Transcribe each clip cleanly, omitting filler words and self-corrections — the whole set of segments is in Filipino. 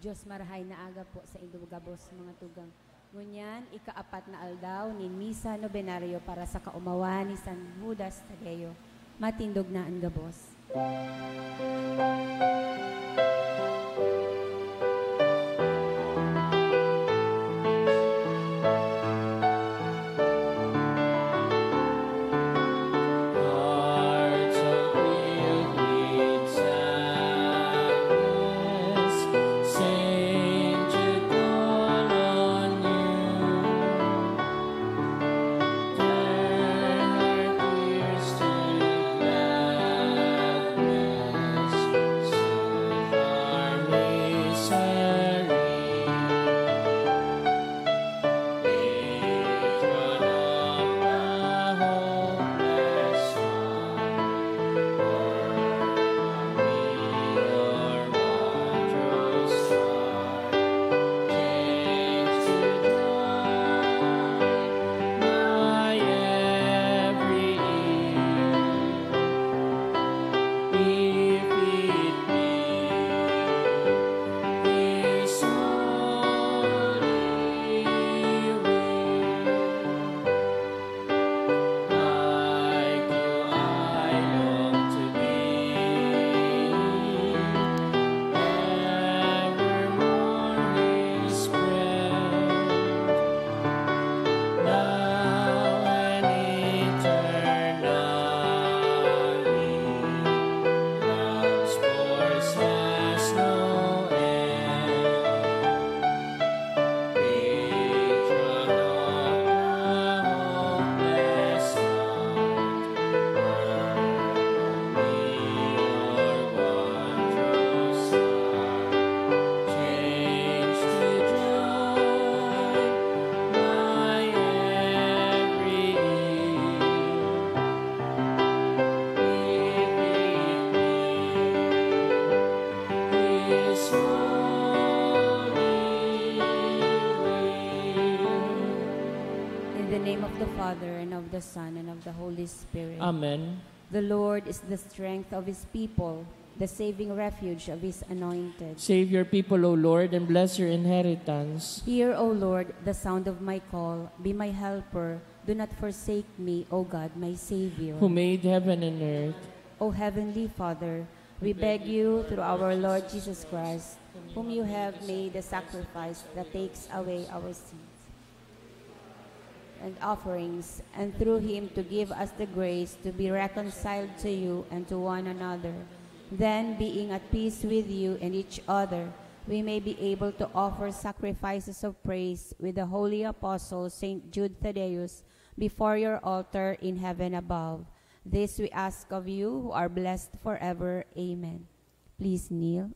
Diyos marahay na aga po sa indugabos mga tugang. Ngunyan, ikaapat na aldaw ni Misa Nobenaryo para sa kaumawan ni San Judas Tadeo. Matindog na ang gabos. The Son, and of the Holy Spirit. Amen. The Lord is the strength of His people, the saving refuge of His anointed. Save your people, O Lord, and bless your inheritance. Hear, O Lord, the sound of my call. Be my helper. Do not forsake me, O God, my Savior. Who made heaven and earth. O Heavenly Father, we beg you through our Lord Jesus Christ, whom you have made a sacrifice that takes away our sins and offerings, and through him to give us the grace to be reconciled to you and to one another. Then, being at peace with you and each other, we may be able to offer sacrifices of praise with the holy apostle Saint Jude Thaddeus before your altar in heaven above. This we ask of you, who are blessed forever. Amen. Please kneel.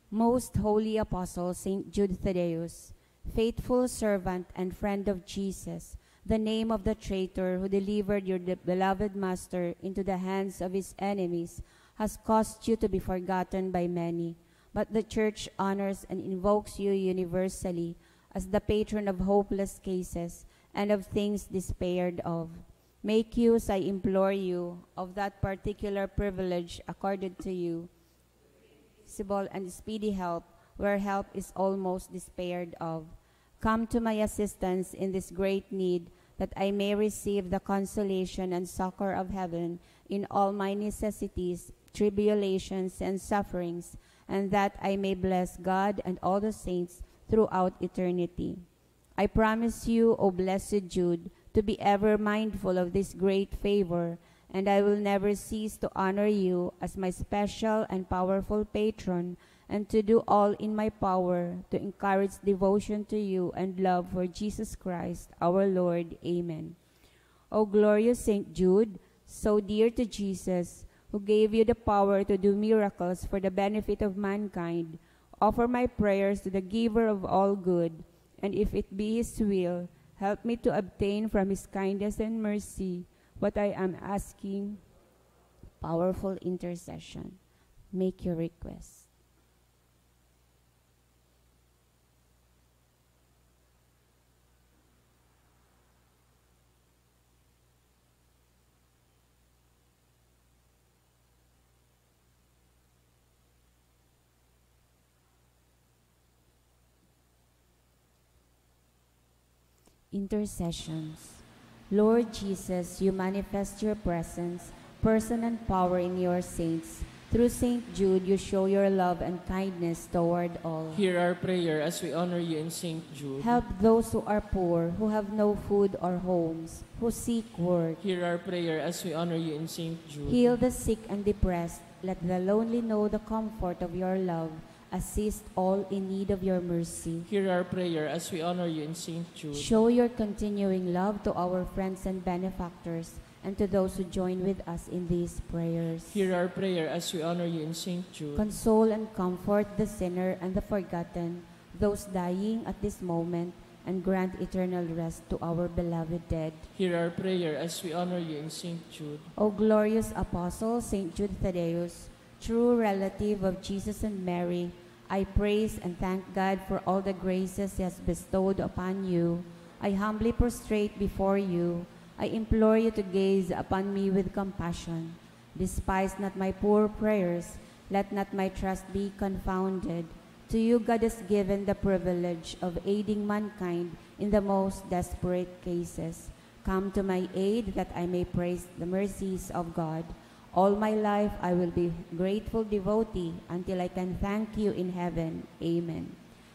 Most holy apostle Saint Jude Thaddeus, faithful servant and friend of Jesus, the name of the traitor who delivered your beloved Master into the hands of his enemies has caused you to be forgotten by many, but the Church honors and invokes you universally as the patron of hopeless cases and of things despaired of. Make use, I implore you, of that particular privilege accorded to you, visible and speedy help where help is almost despaired of. Come to my assistance in this great need, that I may receive the consolation and succor of heaven in all my necessities, tribulations, and sufferings, and that I may bless God and all the saints throughout eternity. I promise you, O blessed Jude, to be ever mindful of this great favor, and I will never cease to honor you as my special and powerful patron, and to do all in my power to encourage devotion to you and love for Jesus Christ, our Lord. Amen. O glorious Saint Jude, so dear to Jesus, who gave you the power to do miracles for the benefit of mankind, offer my prayers to the giver of all good, and if it be his will, help me to obtain from his kindness and mercy what I am asking. Powerful intercession. Make your request. Intercessions. Lord Jesus, you manifest your presence, person and power in your saints. Through Saint Jude, you show your love and kindness toward all. Hear our prayer as we honor you in Saint Jude. Help those who are poor, who have no food or homes, who seek work. Hear our prayer as we honor you in Saint Jude. Heal the sick and depressed. Let the lonely know the comfort of your love. Assist all in need of your mercy. Hear our prayer as we honor you in Saint Jude. Show your continuing love to our friends and benefactors, and to those who join with us in these prayers. Hear our prayer as we honor you in Saint Jude. Console and comfort the sinner and the forgotten, those dying at this moment, and grant eternal rest to our beloved dead. Hear our prayer as we honor you in Saint Jude. O glorious Apostle, Saint Jude Thaddeus, true relative of Jesus and Mary, I praise and thank God for all the graces He has bestowed upon you. I humbly prostrate before you. I implore you to gaze upon me with compassion. Despise not my poor prayers. Let not my trust be confounded. To you God has given the privilege of aiding mankind in the most desperate cases. Come to my aid that I may praise the mercies of God. All my life I will be grateful devotee until I can thank you in heaven. Amen.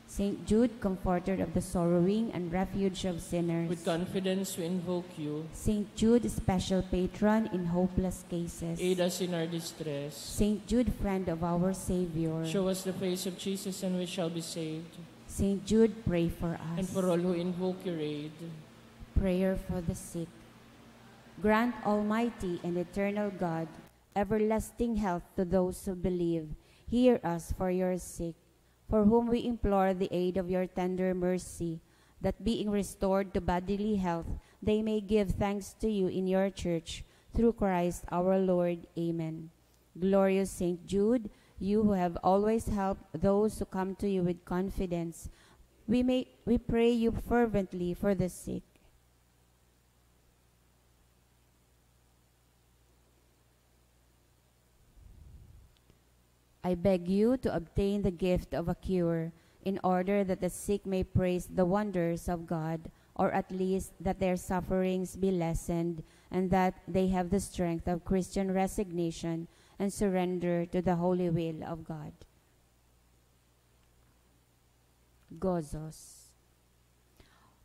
Saint Jude, comforter of the sorrowing and refuge of sinners. With confidence we invoke you. Saint Jude, special patron in hopeless cases. Aid us in our distress. Saint Jude, friend of our Savior. Show us the face of Jesus and we shall be saved. Saint Jude, pray for us. And for all who invoke your aid. Prayer for the sick. Grant, Almighty and eternal God, everlasting health to those who believe. Hear us for your sake, for whom we implore the aid of your tender mercy, that being restored to bodily health, they may give thanks to you in your church, through Christ our Lord. Amen. Glorious Saint Jude, you who have always helped those who come to you with confidence, we pray you fervently for the sick. I beg you to obtain the gift of a cure, in order that the sick may praise the wonders of God, or at least that their sufferings be lessened, and that they have the strength of Christian resignation and surrender to the holy will of God. Gozos.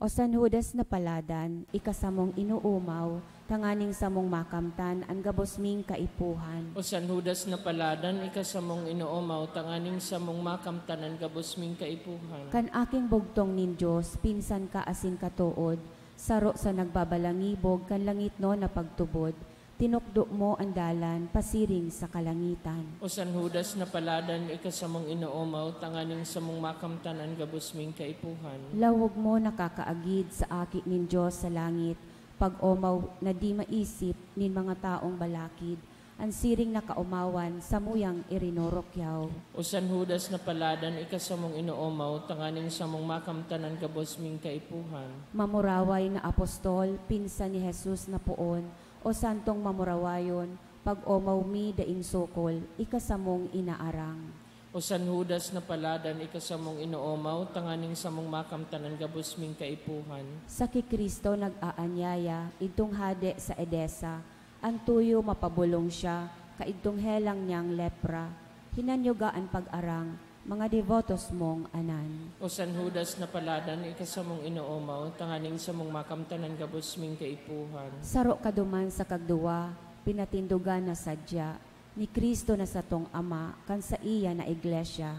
O San Judas na paladan, ikasamong inuumaw, tanganing samong makamtan, ang gabos ming kaipuhan. O San Judas na paladan, ikasamong inuumaw, tanganing samong makamtan, ang gabos ming kaipuhan. Kan aking bugtong nin Diyos, pinsan ka asing katuod, saro sa nagbabalangibog, kan langit no na pagtubod, tinukdo mo ang dalan, pasiring sa kalangitan. O San Judas na paladan, ikasamong inuumaw, tanganing samong makamtan, ang gabos ming kaipuhan. Lawog mo nakakaagid sa aki nin Diyos sa langit, pag-umaw na di maisip nin mga taong balakid, ang siring nakaumawan sa muyang irinorokyaw. O San Judas na paladan, ikasamong inuumaw, tanganing samong makamtan, ang gabos ming kaipuhan. Mamuraway nga apostol, pinsan ni Jesus na poon, o santong mamurawayon, pag-umaw mi daing sukol, ikasamong inaarang. O San Judas na paladan, ikasamong inuumaw, tanganing samong makamtan, ang gabos ming kaipuhan. Sa kikristo nag-aanyaya, idtong hade sa Edesa, ang tuyo mapabulong siya, kaidtong helang niyang lepra, hinanyogaan pag-arang, mga devotos mong anan. O San Judas na paladan, ikasamong inuumaw, tanganing samong makamtan, ang gabos ming kaipuhan. Saro kaduman sa kagduwa, pinatindugan na sadya, ni Kristo na sa tong Ama, kan sa iya na iglesia.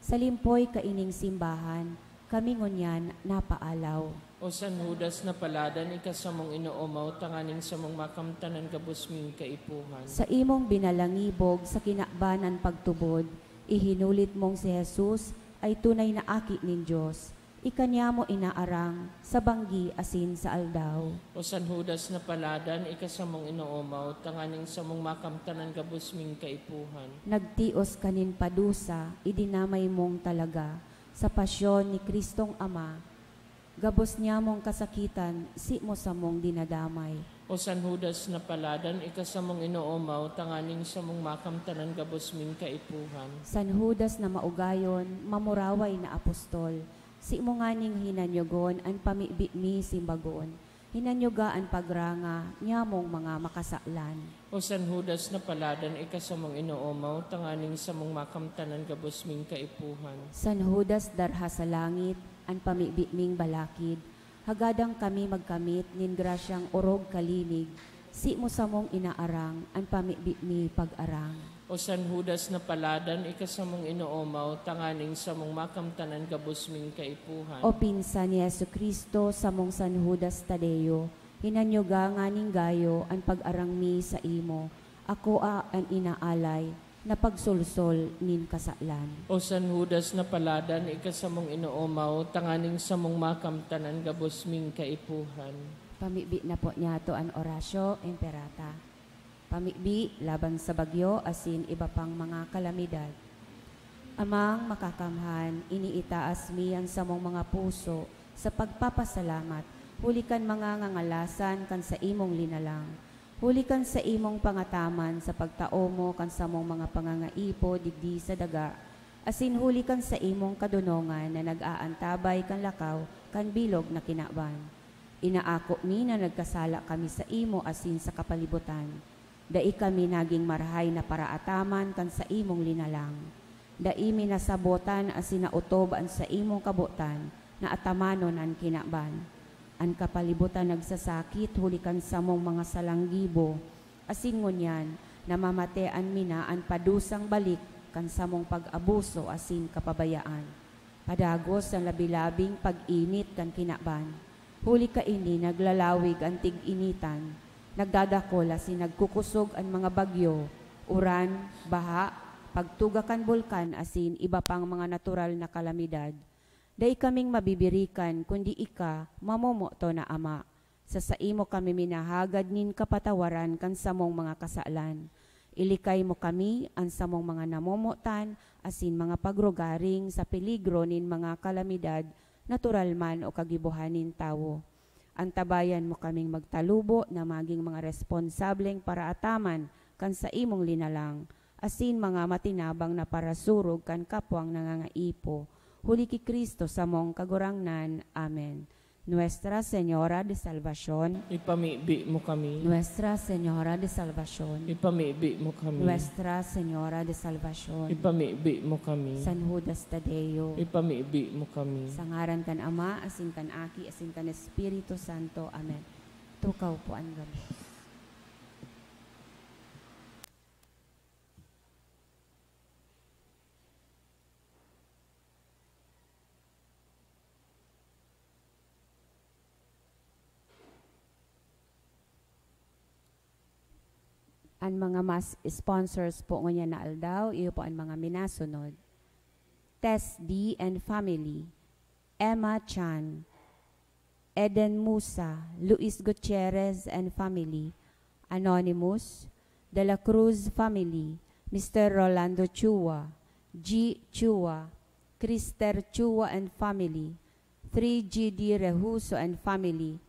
Sa limpoy kaining simbahan, kami ngunyan napaalaw. O San Judas na paladan, ikasamong inuumaw, tanganing samong makamtan, ang gabos ming kaipuhan. Sa imong binalangibog sa kinakbanan pagtubod, ihinulit mong si Jesus ay tunay na aki nin Diyos. Ikanya mo inaarang sa banggi asin sa aldaw. O San Judas na paladan, ikasamong inuumaw, tanganing samong makamtan, ang gabos ming kaipuhan. Nagtios kanin padusa, idinamay mong talaga sa pasyon ni Kristong Ama. Gabos niya mong kasakitan, si mo sa mong dinadamay. O San Judas na paladan, ikasamong inuumaw, tanganing samong makamtan, ang gabos ming kaipuhan. San Judas na maugayon, mamuraway na apostol, Si imo nganing hinanyogon an pamibi mi simbagon. Hinanyogaan pagranga nyamong mga makasaklan. O San Judas na paladan, ikasamong inoomaw, tanganing samong makamtanan gabos ming kaipuhan. San Judas darha sa langit, an pamibi ming balakid. Hagadang kami magkamit, nin grasyang orog kalinig. Si mo samong inaarang, an pamibi mi pag-arang. O San Judas na paladan, ikasamong inoomaw, tanganing samong makamtanan gabos ming kaipuhan. O pinsan ni Yesu Kristo samong San Judas Tadeo, hinanyoga nga ning gayo ang pag-arang mi sa imo, ako an inaalay, na pagsulsol nin kasaklan. O San Judas na paladan, ikasamong inoomaw, tanganing samong makamtanan gabos ming kaipuhan. Pamibi na po niya to an orasyo, imperata. Pamibi laban sa bagyo asin iba pang mga kalamidad. Amang makakamhan, iniitaas mi ang samong mga puso sa pagpapasalamat. Hulikan mga ngangalasan kan sa imong linalang. Hulikan sa imong pangataman sa pagtao mo kan sa mong mga pangangaipo digdi sa daga. Asin hulikan sa imong kadunongan na nag-aantabay kan lakaw kan bilog na kinaban. Inaako mi na nagkasala kami sa imo asin sa kapalibutan. Dai kami naging marhay na paraataman kan sa imong linalang. Dai mi nasabotan asin nautoban sa imong kabutan na atamanon ang kinaban. Ang kapalibutan nagsasakit hulikan sa mong mga salanggibo. Asin ngunyan namamatean mi na ang padusang balik kan sa mong pag-abuso asin kapabayaan. Padagos ang labilabing pag-init kan kinaban. Huli ka ini naglalawig ang tig-initan. Nagdadakol asin nagkukusog ang mga bagyo, uran, baha, pagtugakan bulkan asin iba pang mga natural na kalamidad. Dai kaming mabibirikan kundi ika mamomoto na ama. Sa imo kami minahagad nin kapatawaran kan samong mga kasalan. Ilikay mo kami ang samong mga namomotan asin mga pagrugaring sa peligro nin mga kalamidad, natural man o kagibuhanin tawo. Antabayan mo kaming magtalubo na maging mga responsableng paraataman kan sa imong linalang, asin mga matinabang na parasurog kan kapwang nangangaipo. Huli ki Kristo sa mong kagurangnan. Amen. Nuestra Señora de Salvación, Ipamibi mo kami. Nuestra Señora de Salvación, Ipamibi mo kami. Nuestra Señora de Salvación, Ipamibi mo kami. San Judas Tadeo, Ipamibi mo kami. sa ngaran kan Ama, asin kan Aki, asin kan Espiritu Santo. Amen. Tukaw po ang gabi. Ang mga mas sponsors po ngayon na aldaw, iyo po ang mga minasunod. Tess D. and family, Emma Chan, Eden Musa, Luis Gutierrez and family, Anonymous, De La Cruz family, Mr. Rolando Chua, G. Chua, Krister Chua and family, 3GD Rehuso and family,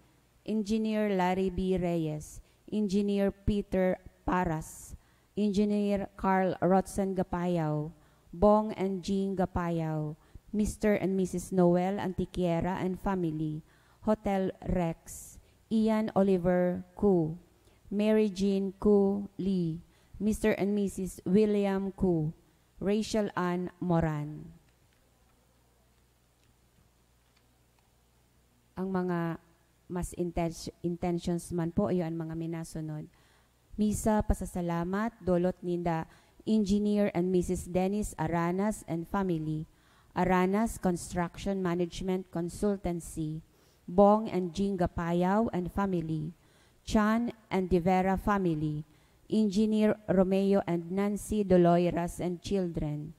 Engineer Larry B. Reyes, Engineer Peter Paras, Engineer Carl Rotzen Gapayaw, Bong and Jean Gapayaw, Mr. and Mrs. Noel Antiquiera and family, Hotel Rex, Ian Oliver Koo, Mary Jean Koo Lee, Mr. and Mrs. William Koo, Rachel Ann Moran. Ang mga mas intentions man po, iyo ang mga minasunod. Misa pasasalamat, dolot ninda Engineer and Mrs. Dennis Aranas and family, Aranas Construction Management Consultancy, Bong and Jean Gapayaw and family, Chan and De Vera family, Engineer Romeo and Nancy Doloiras and children,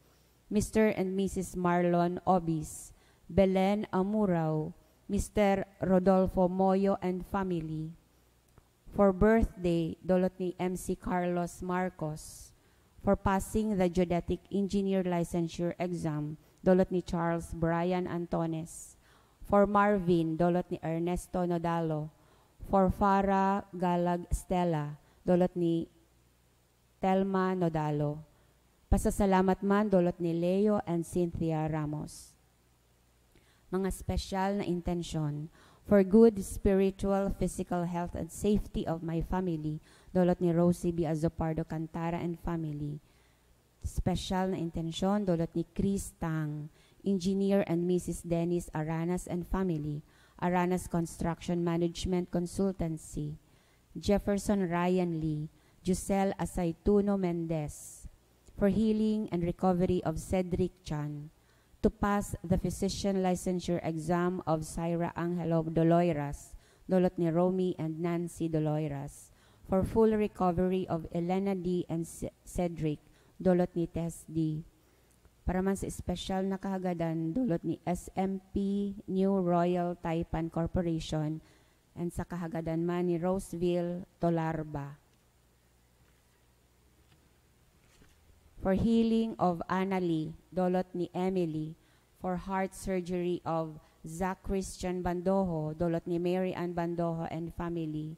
Mr. and Mrs. Marlon Obis, Belen Amurao, Mr. Rodolfo Moyo and family. For birthday, dolot ni MC Carlos Marcos. For passing the geodetic engineer licensure exam, dolot ni Charles Brian Antones. For Marvin, dolot ni Ernesto Nodalo. For Farah Galag Stella, dolot ni Telma Nodalo. Pasasalamat man, dolot ni Leo and Cynthia Ramos. Mga espesyal na intensyon. For good spiritual, physical health and safety of my family, dulot ni Rosie B. Azopardo Cantara and family. Special na intensyon, dulot ni Chris Tang, Engineer and Mrs. Dennis Aranas and family, Aranas Construction Management Consultancy. Jefferson Ryan Lee, Giselle Asaituno Mendez, for healing and recovery of Cedric Chan, to pass the physician licensure exam of Syra Angelo Doloiras, dulot ni Romy and Nancy Doloiras, for full recovery of Elena D. and Cedric, dulot ni Tess D. Para man sa espesyal na kahagadan, dulot ni SMP New Royal Taipan Corporation, and sa kahagadan man ni Roseville Tolarba. For healing of Annalie, dulot ni Emily, for heart surgery of Zach Christian Bandojo, dulot ni Mary Ann Bandojo and family.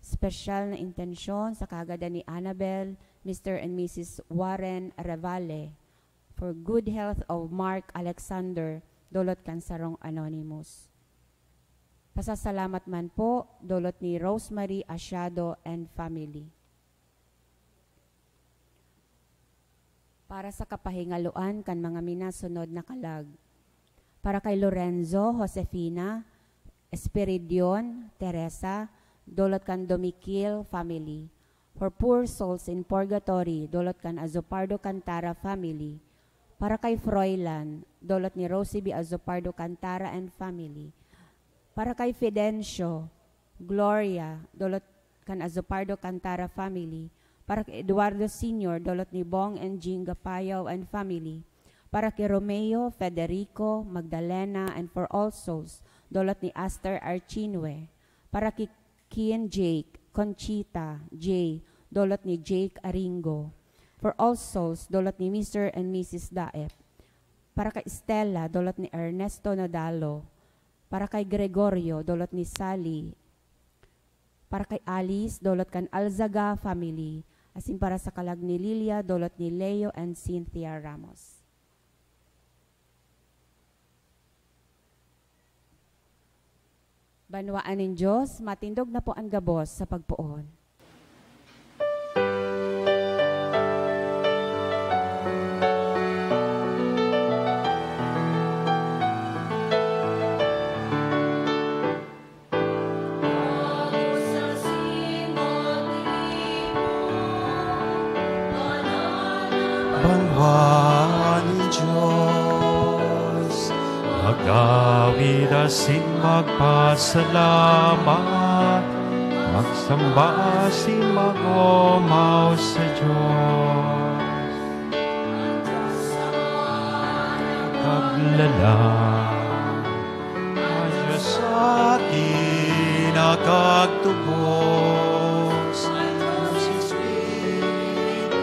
Special na intensyon sa kahagadan ni Annabel, Mr. and Mrs. Warren Revale, for good health of Mark Alexander, dulot Kansarong Anonymous. Pasasalamat man po, dulot ni Rosemary Asiado and family. Para sa kapahingaluan kan mga minasunod na kalag. Para kay Lorenzo, Josefina, Esperidion, Teresa, dulot kan Domikil family. For poor souls in purgatory, dulot kan Azopardo Cantara family. Para kay Froilan, dulot ni Rosie B. Azopardo Cantara and family. Para kay Fidencio, Gloria, dulot kan Azopardo Cantara family. Para kay Eduardo Sr., dulot ni Bong and Jean Gapayaw and family. Para kay Romeo, Federico, Magdalena, and for all souls, dulot ni Aster Archinwe. Para kay Kian Jake, Conchita, Jay, dulot ni Jake Aringo. For all souls, dulot ni Mr. and Mrs. Daep. Para kay Stella, dulot ni Ernesto Nadalo. Para kay Gregorio, dulot ni Sally. Para kay Alice, dulot kan Alzaga family. Asin para sa kalag ni Lilia, dulot ni Leo and Cynthia Ramos. Banwaan ng Diyos, matindog na po ang gabos sa pagpuon. Banwaan Diyos, magawid asin magpasalamat, magsamba asin magumaw sa Diyos. Kaglala, ang Diyos sa atin nakagtubos, ang Espiritu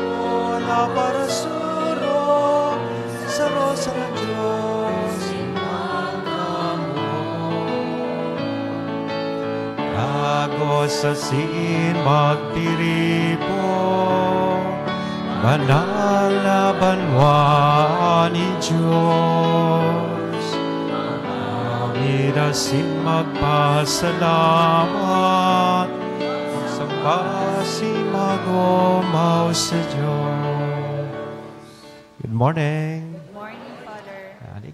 na para sa rosa ng Diyos, agos asin magtiripo, banal na banwa ni Diyos. Amid asin magpasalamat, magsamba asin magumaw sa Diyos. Good morning.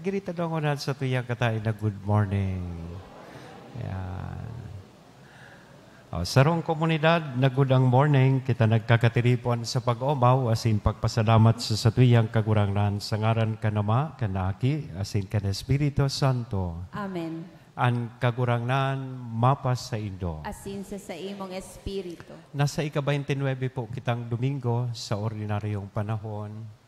Igirita doon ko na sa tuyang katain na good morning. Ayan. Sarong komunidad na good ang morning, kita nagkakatiripon sa pag-umaw, asin pagpasalamat sa tuyang kagurangnan sa ngaran kanama, kanaki, asin kan Espiritu Santo. Amen. Ang kagurangnan mapas sa Indo. Asin sa imong Espiritu. Nasa ika-29 po kitang Domingo sa ordinaryong panahon.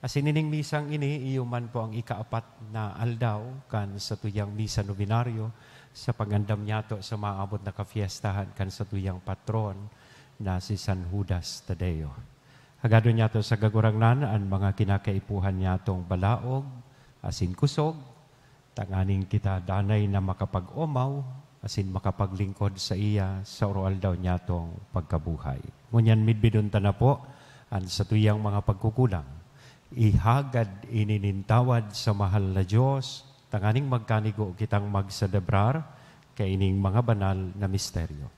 Asinining misang ini, iyuman po ang ika-4 na aldaw kan sa tuyang misa novenaryo sa pagandam niyato sa maabot na kafiestahan kan sa tuyang patron na si San Judas Tadeo. Hagado niyato sa gagurangnan ang mga kinakaipuhan niyatong balaog, asin kusog, tanganing kita danay na makapag-umaw, asin makapaglingkod sa iya sa oral daw niyatong pagkabuhay. Ngunyan midbidon ta na po ang sa tuyang mga pagkukulang. Ihagad ininintawad sa mahal na Diyos, tanganing magkanigo kitang magselebrar kaining mga banal na misteryo.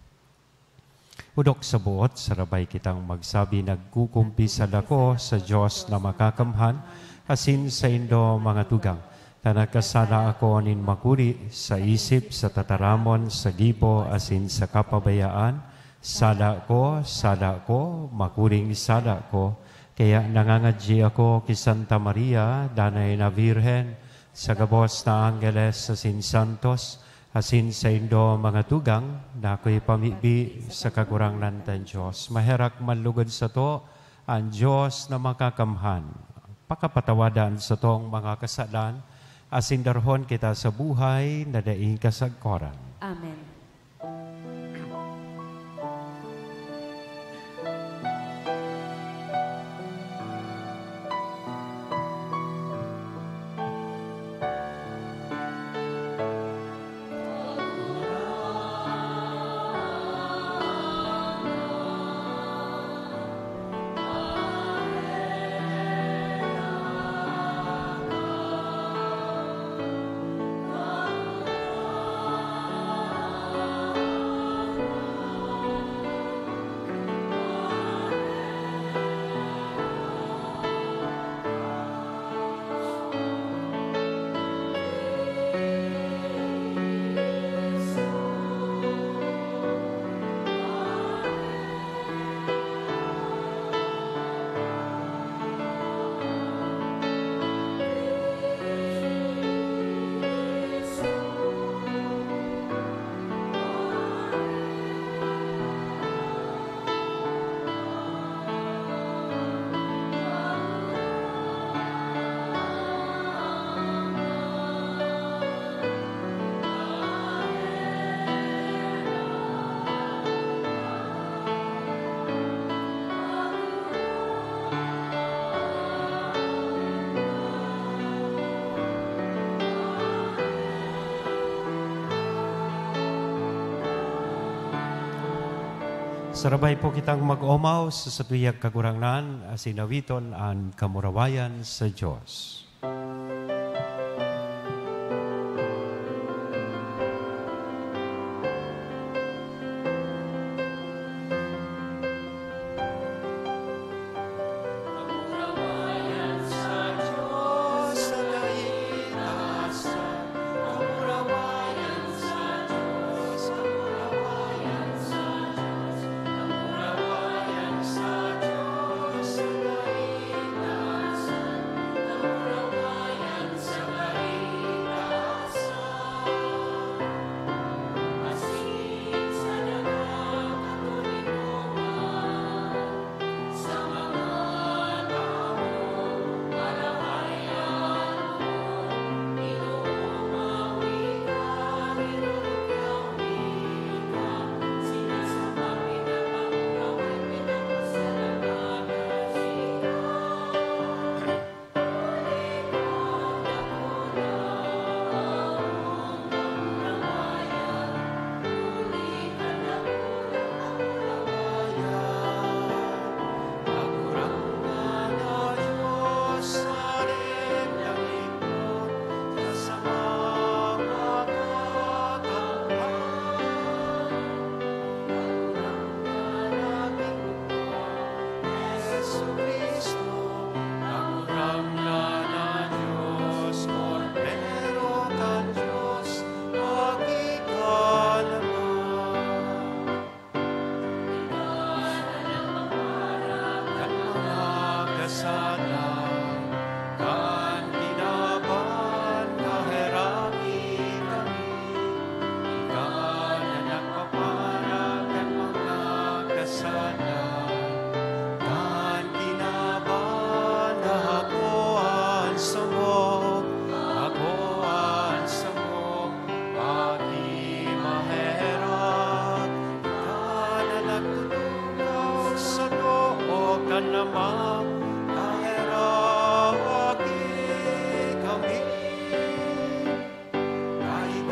Udok sa buot, sarabay kitang magsabi nagkukumpi sa dako sa Diyos na makakamhan, asin sa indo mga tugang. Tanagkasala ako nin makuri sa isip, sa tataramon, sa gibo, asin sa kapabayaan. Sala ko, makuring sala ko. Kaya nangangadji ako kay Santa Maria, danay na Virhen, sa gabos na Angeles, asin Santos, asin sa indo mga tugang, na ako'y pamibi sa kagurangnan tan Diyos. Maherak manlugod sa to, ang Diyos na makakamhan. Pakapatawadan sa tong mga kasalan, asin darhon kita sa buhay na daing kasagkoran. Amen. Sarabay po kitang mag-omaw sa satuyag kagurangnan, asinawiton ang kamurawayan sa Diyos.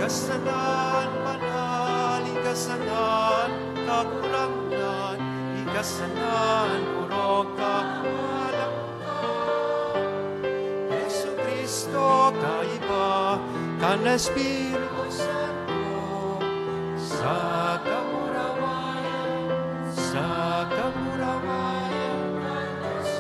Ikasanan, banal, ikasanan, kakulangan, ikasanan, puro kawalan ka. Jesu Cristo, kaiba, kan Espiritu Santo, sa kamurawayan kan Diyos.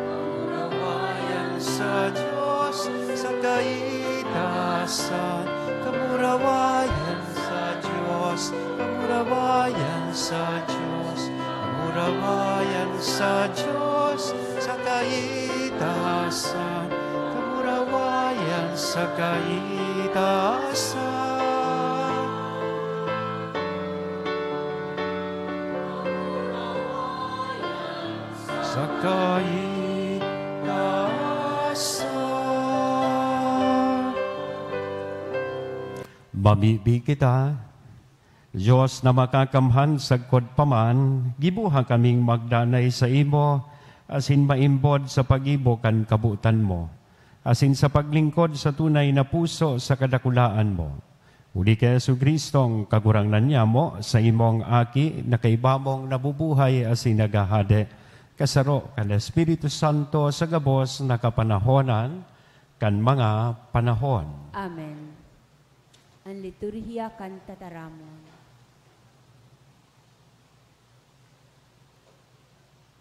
Kamurawayan sa Diyos, sa kaitasan, kamurawayan sa Diyos, kamurawayan sa Diyos, kamurawayan sa Diyos, sa kaitasan, kamurawayan sa kaitasan. Sa kaitasan. Mabibig kita, Diyos na makakamhan sagkod paman, gibuha kaming magdanay sa imo, asin maimbod sa pag-ibo kan kabutan mo, asin sa paglingkod sa tunay na puso sa kadakulaan mo. Uli kay Jesu-Kristong kagurangnan niya mo sa imong aki na kaibamong nabubuhay asin nagahade, kasaro kan Espiritu Santo sa gabos na kapanahonan kan mga panahon. Amen. Ang liturhiya kan tataramon.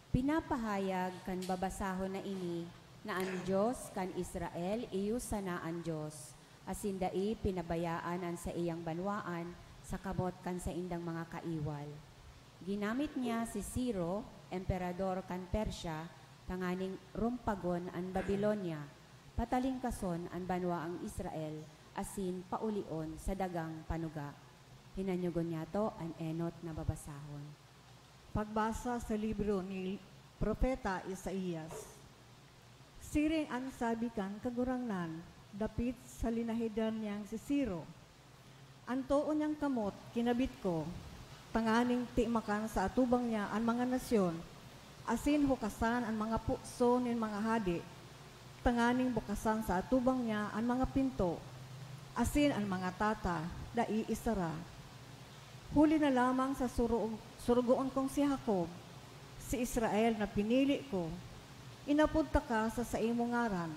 Pinapahayag kan babasahon na ini na ang Diyos kan Israel iyo sana ang Diyos. Asin dai pinabayaan an sa iyang banwaan sa kamot kan sa indang mga kaiwal. Ginamit niya si Ciro, emperador kan Persya, tanganing rumpagon an Babylonia, patalingkason an banwa ang Israel, asin paulion sa dagang panuga. Hinanyugon niya to ang enot na babasahon. Pagbasa sa libro ni Propeta Isaías. Siring ang sabi kan kagurangnan, dapit sa linahidan niyang si Ciro. Antoon niyang kamot, kinabit ko, tanganing timakan sa atubang niya ang mga nasyon, asin hukasan ang mga pukso ng mga hadi, tanganing bukasan sa atubang niya ang mga pinto, asin ang mga tata, dai isara. Huli na lamang sa surugoon kong si Jacob, si Israel na pinili ko. Inapunta ka sa imong ngaran,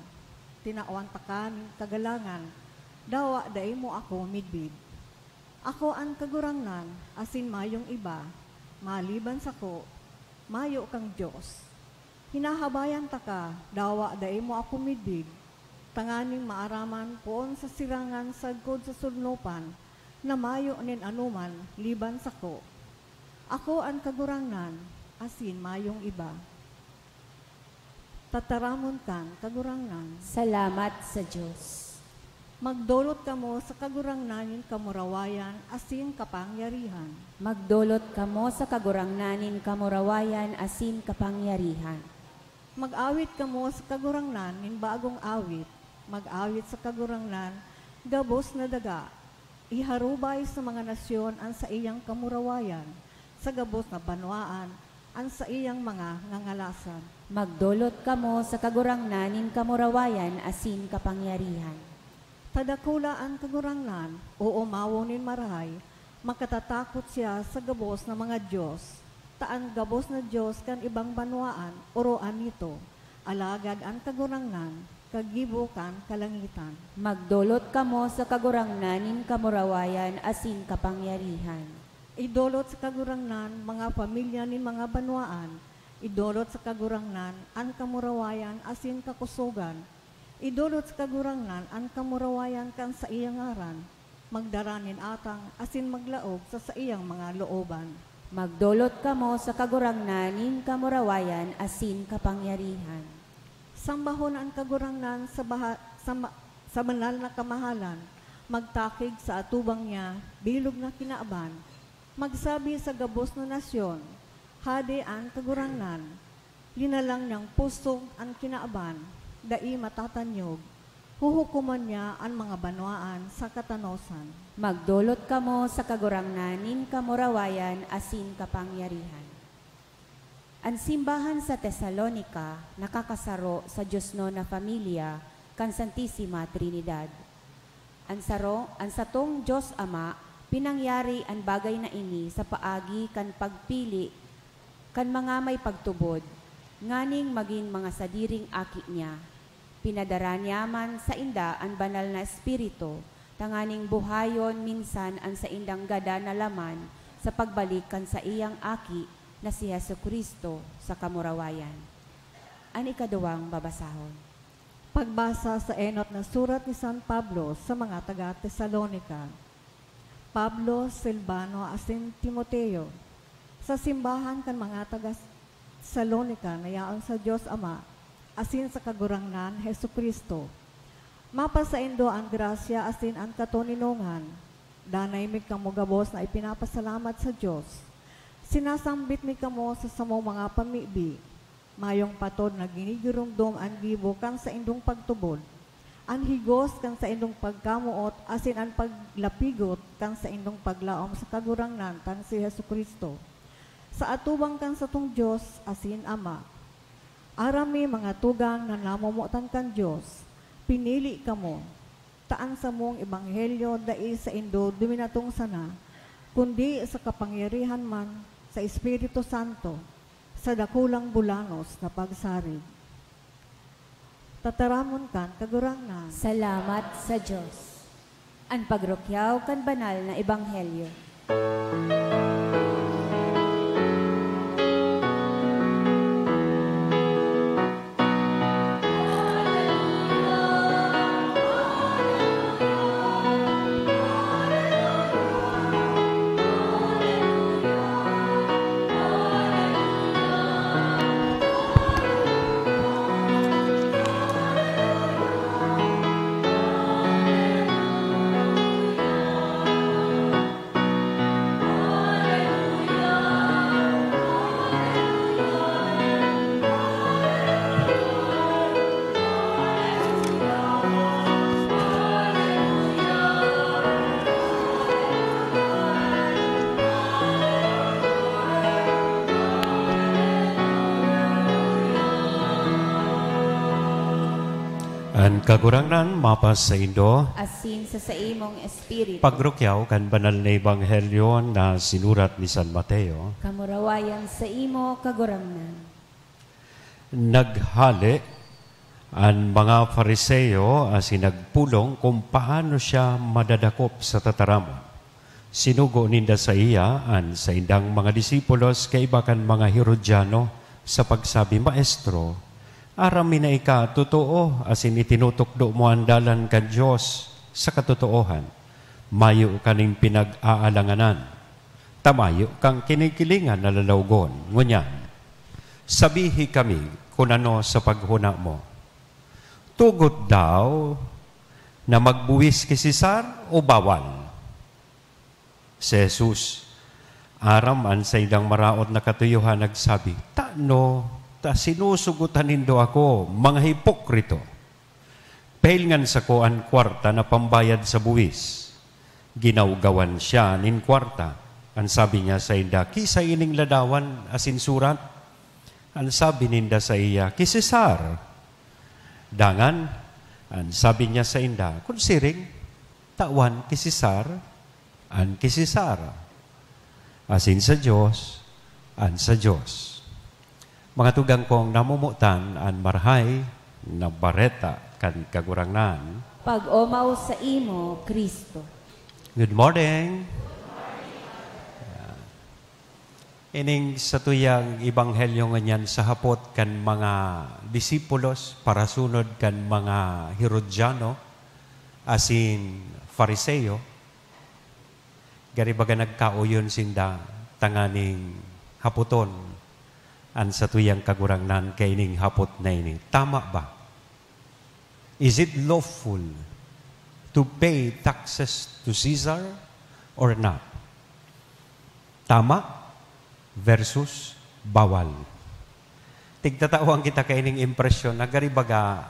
tinawan ta ka ng kagalangan, dawa dai mo ako midbid. Ako ang kagurangnan, asin mayong iba, maliban sa ko, mayo kang Diyos. Hinahabayan ta ka, dawa dai mo ako midbid, tanganing maaraman poon sa sirangan sagkod sa sulnupan, na mayo nin anuman liban sa ko. Ako ang kagurangnan, asin mayong iba. Tataramon kang kagurangnan. Salamat sa Diyos. Magdolot kamo sa kagurangnanin kamurawayan, asin kapangyarihan. Magdolot kamo sa kagurangnanin kamurawayan, asin kapangyarihan. Mag-awit kamo sa kagurangnanin bagong awit. Mag-awit sa kagurangnan, gabos na daga. Iharubay sa mga nasyon ang sa iyang kamurawayan, sa gabos na banwaan, ang sa iyang mga ngangalasan. Magdolot kamo sa kagurangnanin kamurawayan, asin kapangyarihan. Tadakula ang kagurangnan, o umawonin marahay, makatatakot siya sa gabos na mga Diyos. Taan gabos na Diyos kan ibang banwaan, oroan nito, alagad ang kagurangnan, kagibukan kalangitan. Magdolot kamo sa kagurangnanin kamurawayan, asin kapangyarihan. Idolot sa kagurangnan, mga pamilya ni mga banwaan. Idolot sa kagurangnan, ang kamurawayan, asin kakusugan. Idolot sa kagurangnan, ang kamurawayan kan sa iyang ngaran. Magdaranin atang, asin maglaog sa iyang mga looban. Magdolot kamo sa kagurangnanin kamurawayan, asin kapangyarihan. Sambahon ang kagurangnan sa banal na kamahalan, magtakig sa atubang niya, bilog na kinaaban, magsabi sa gabos na nasyon, hadi ang kagurangnan, linalang niyang puso ang kinaaban, dai matatanyog, huhukuman niya ang mga banwaan sa katanosan. Magdolot kamo sa kagurangnanin kamurawayan, asin kapangyarihan. Ang simbahan sa Tesalonica nakakasaro sa Diyosno na Familia kan Santissima Trinidad. Ang satong Diyos Ama, Pinangyari ang bagay na ini sa paagi kan pagpili kan mga may pagtubod, nganing maging mga sadiring aki niya. Pinadara niya man sa inda ang banal na espiritu, tanganing buhayon minsan ang sa indang gada na laman sa pagbalikan sa iyang aki na si Jesucristo sa kamurawayan. Ang ikaduwang babasahon. Pagbasa sa enot na surat ni San Pablo sa mga taga-Tesalonika. Pablo, Silvano, asin Timoteo, sa simbahan kan mga taga-Tesalonika na yaon sa Diyos Ama, asin sa kagurangnan, Jesucristo. Mapasaindo ang grasya asin ang katuninungan, danay mi kamo gabos na ipinapasalamat sa Diyos. Sinasambit mi kamo sa samong mga pamibi, mayong patod na ginigurumdom ang gibo kan sa indong pagtubod, ang higos kan sa indong pagkamuot, asin ang paglapigot kan sa indong paglaom sa kagurangnan tan si Jesucristo. Sa atubang kan sa tong Diyos, asin Ama. Arami mga tugang na namumutan kan Diyos, pinili kamo, taan sa mong ebanghelyo dai sa indo duminatong sana, kundi sa kapangyarihan man sa Espiritu Santo, sa dakulang bulanos na pagsarig. Tataramon kan kagurangnan. Salamat sa Diyos. Ang pagrukyaw kan banal na ebanghelyo. Ang kagurangnan mapas sa indo, Asin sa imong espiritu. pagrukyaw kan banal na ebanghelyo na sinurat ni San Mateo. Kamurawayan sa imo kagurangnan. Naghali ang mga Fariseo asin nagpulong kung paano siya madadakop sa tataramon. Sinugo ninda sa iya an sa indang mga disipulos kay ibakan mga Herodiano sa pagsabi, Maestro, arami na ika, totoo, asin itinutukdo mo ang dalan kan Diyos sa katotoohan. Mayo kaning pinag-aalanganan. Tamayo kang kinikilingan na lalawgon. Ngunyan, sabihi kami kung ano sa paghuna mo. Tugot daw na magbuwis kay Cesar o bawal? Si Jesus, aram an sa idang maraot na katuyuhan nagsabi, Tano, ta sinusugutan nindo ako, mga hipokrito. Pailngan sa ko ang kwarta na pambayad sa buwis. Ginaugawan siya nin kwarta. Ang sabi niya sa inda, kisa ining ladawan asin surat. Ang sabi ninda sa iya, ki Cesar. Dangan, ang sabi niya sa inda, kunsiring, tawan ki Cesar, an ki Cesar. Asin sa Diyos, an sa Diyos. Mga tugang kong namumutan ang marhay na bareta kan kagurangnan. Pag-omaw sa imo, Kristo. Good morning. Ining sa tuyang ibanghelyo nganyan sa hapot kan mga disipulos para sunod kan mga Herodiano asin Fariseo. Gari baga nagkauyon sinda tanganing haputon an sa tuyang kagurangnan kay ning hapot na ini. Tama ba? Is it lawful to pay taxes to Caesar or not? Tama versus bawal. Tigtatawang kita kay ning impresyon na gari baga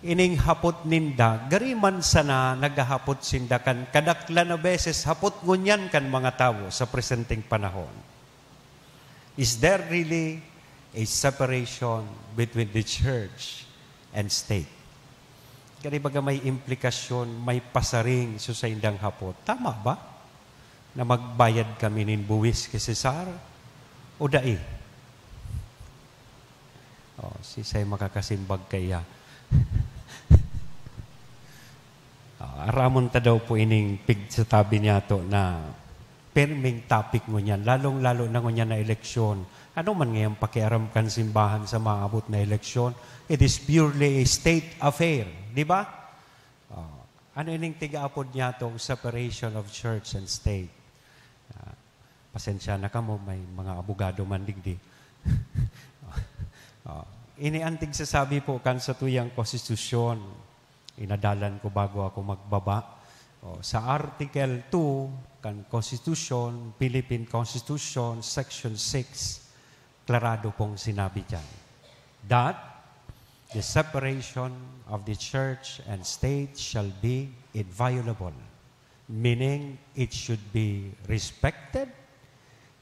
ining hapot ninda, gari man sana naghahapot sinda kan kadakla na beses hapot ngunyan kan mga tao sa presenteng panahon. Is there really a separation between the church and state? Kaya baga may implikasyon, may pasaring sa indang hapot. Tama ba? na magbayad kami nin buwis kay Cesar o dai? Si say makakasimbag kaya. Aramon ta daw po ining pig sa tabi niya to na perming topic mo niyan, lalong-lalo na ngunyan na eleksyon. Ano man ngayong pakiaram kan simbahan sa maabot na eleksyon? It is purely a state affair. Di ba? Ano ining tigaapod niya tong separation of church and state? Pasensya na ka mo, may mga abogado man digdi. Iniantig sasabi po kan sa tuyang konstitusyon. Inadalan ko bago ako magbaba. Sa Article 2, kan Constitution, Philippine Constitution, Section 6, klarado pong sinabi dyan, that the separation of the church and state shall be inviolable, meaning it should be respected,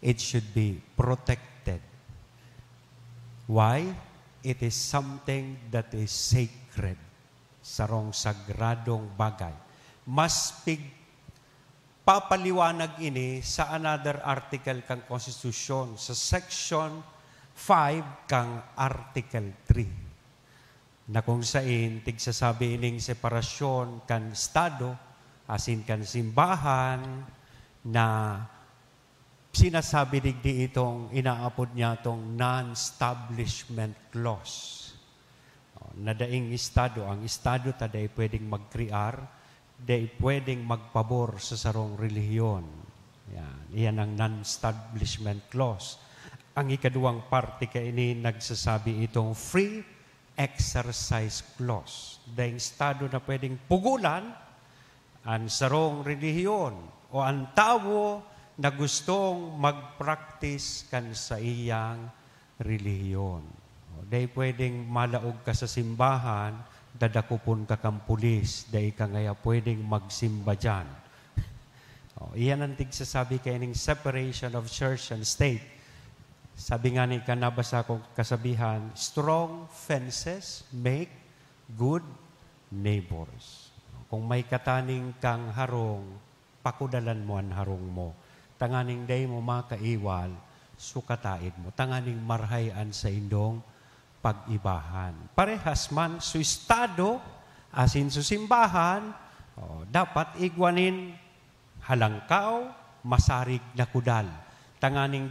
it should be protected. Why? It is something that is sacred, sarong sagradong bagay. Mas papaliwanag ini sa another article kang Constitution, sa Section 5 kang Article 3. Na kung saan tigsasabi ining separasyon kan Estado, asin kan simbahan, na sinasabi digdi itong inaapod niya itong non-establishment clause. Na daing Estado, ang Estado taday pwedeng mag-crear, day pwedeng magpabor sa sarong relihiyon. Iyan ang non-establishment clause. Ang ikaduwang parte kaini nagsasabi itong free exercise clause. Daing Estado na pwedeng pugulan ang sarong relihiyon o ang tao na gustong mag-practice kan sa iyang relihiyon. Day pwedeng malaog ka sa simbahan, dadakupon ka kang pulis, day ka ngaya pwedeng magsimba dyan. Iyan ang tigsasabi kaining separation of church and state. Sabi nga ni kanabasa kong kasabihan, strong fences make good neighbors. Kung may kataning kang harong, pakudalan mo ang harong mo. Tanganing day mo makaiwal, sukataid mo. Tanganing marhayan sa indong pag-ibahan. Parehas man sa Estado, asin sa simbahan, dapat igwanin halangkaw, masarig na kudal. Tanganing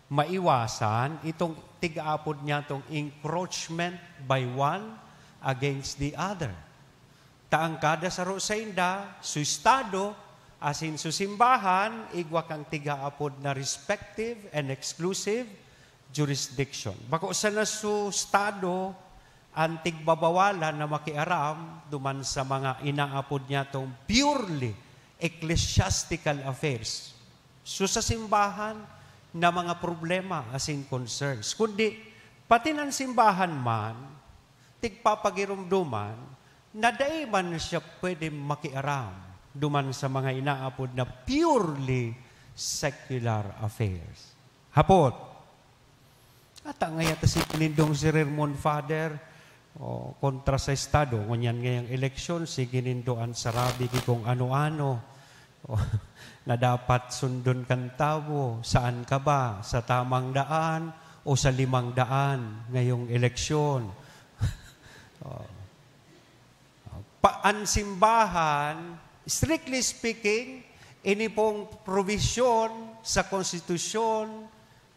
maiwasan itong tigaapod niya itong encroachment by one against the other. Taangkada sa Rosainda, sa Estado, asin sa simbahan, igwa kang tigaapod na respective and exclusive jurisdiction. Bako sa nasu Estado, ang tigbabawalan na makiaram duman sa mga inaapod niya itong purely ecclesiastical affairs. So sa simbahan na mga problema asin concerns. Kundi pati ng simbahan man, tigpapagirumduman, na dahi man siya pwede makiaram duman sa mga inaapod na purely secular affairs. Hapot, at ngayata si Pinindong si Ramon Father, kontra sa Estado, ngunyan ngayang eleksyon, si ginindoan sa rabi kung ano-ano, na dapat sundon kan tao, saan ka ba? Sa tamang daan o sa 500 ngayong eleksyon? Paansimbahan, strictly speaking, ini pong provision sa konstitusyon,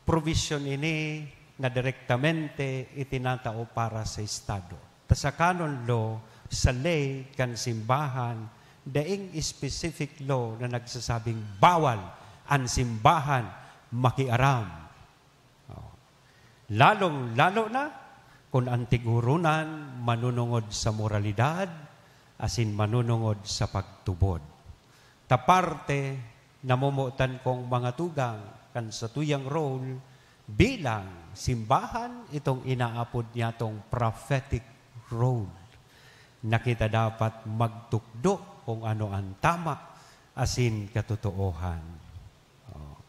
provision ini na direktamente itinatao para sa Estado. Sa canon law, sa lay kan simbahan, daing specific law na nagsasabing bawal ang simbahan makiaram. Lalong-lalo na kung ang tigurunan manunungod sa moralidad, asin manunungod sa pagtubod. Taparte, namumutan kong mga tugang kan sa tuyang role, bilang simbahan, itong inaapod niya itong prophetic role. Na kita dapat magtukdo kung ano ang tama, asin katotoohan.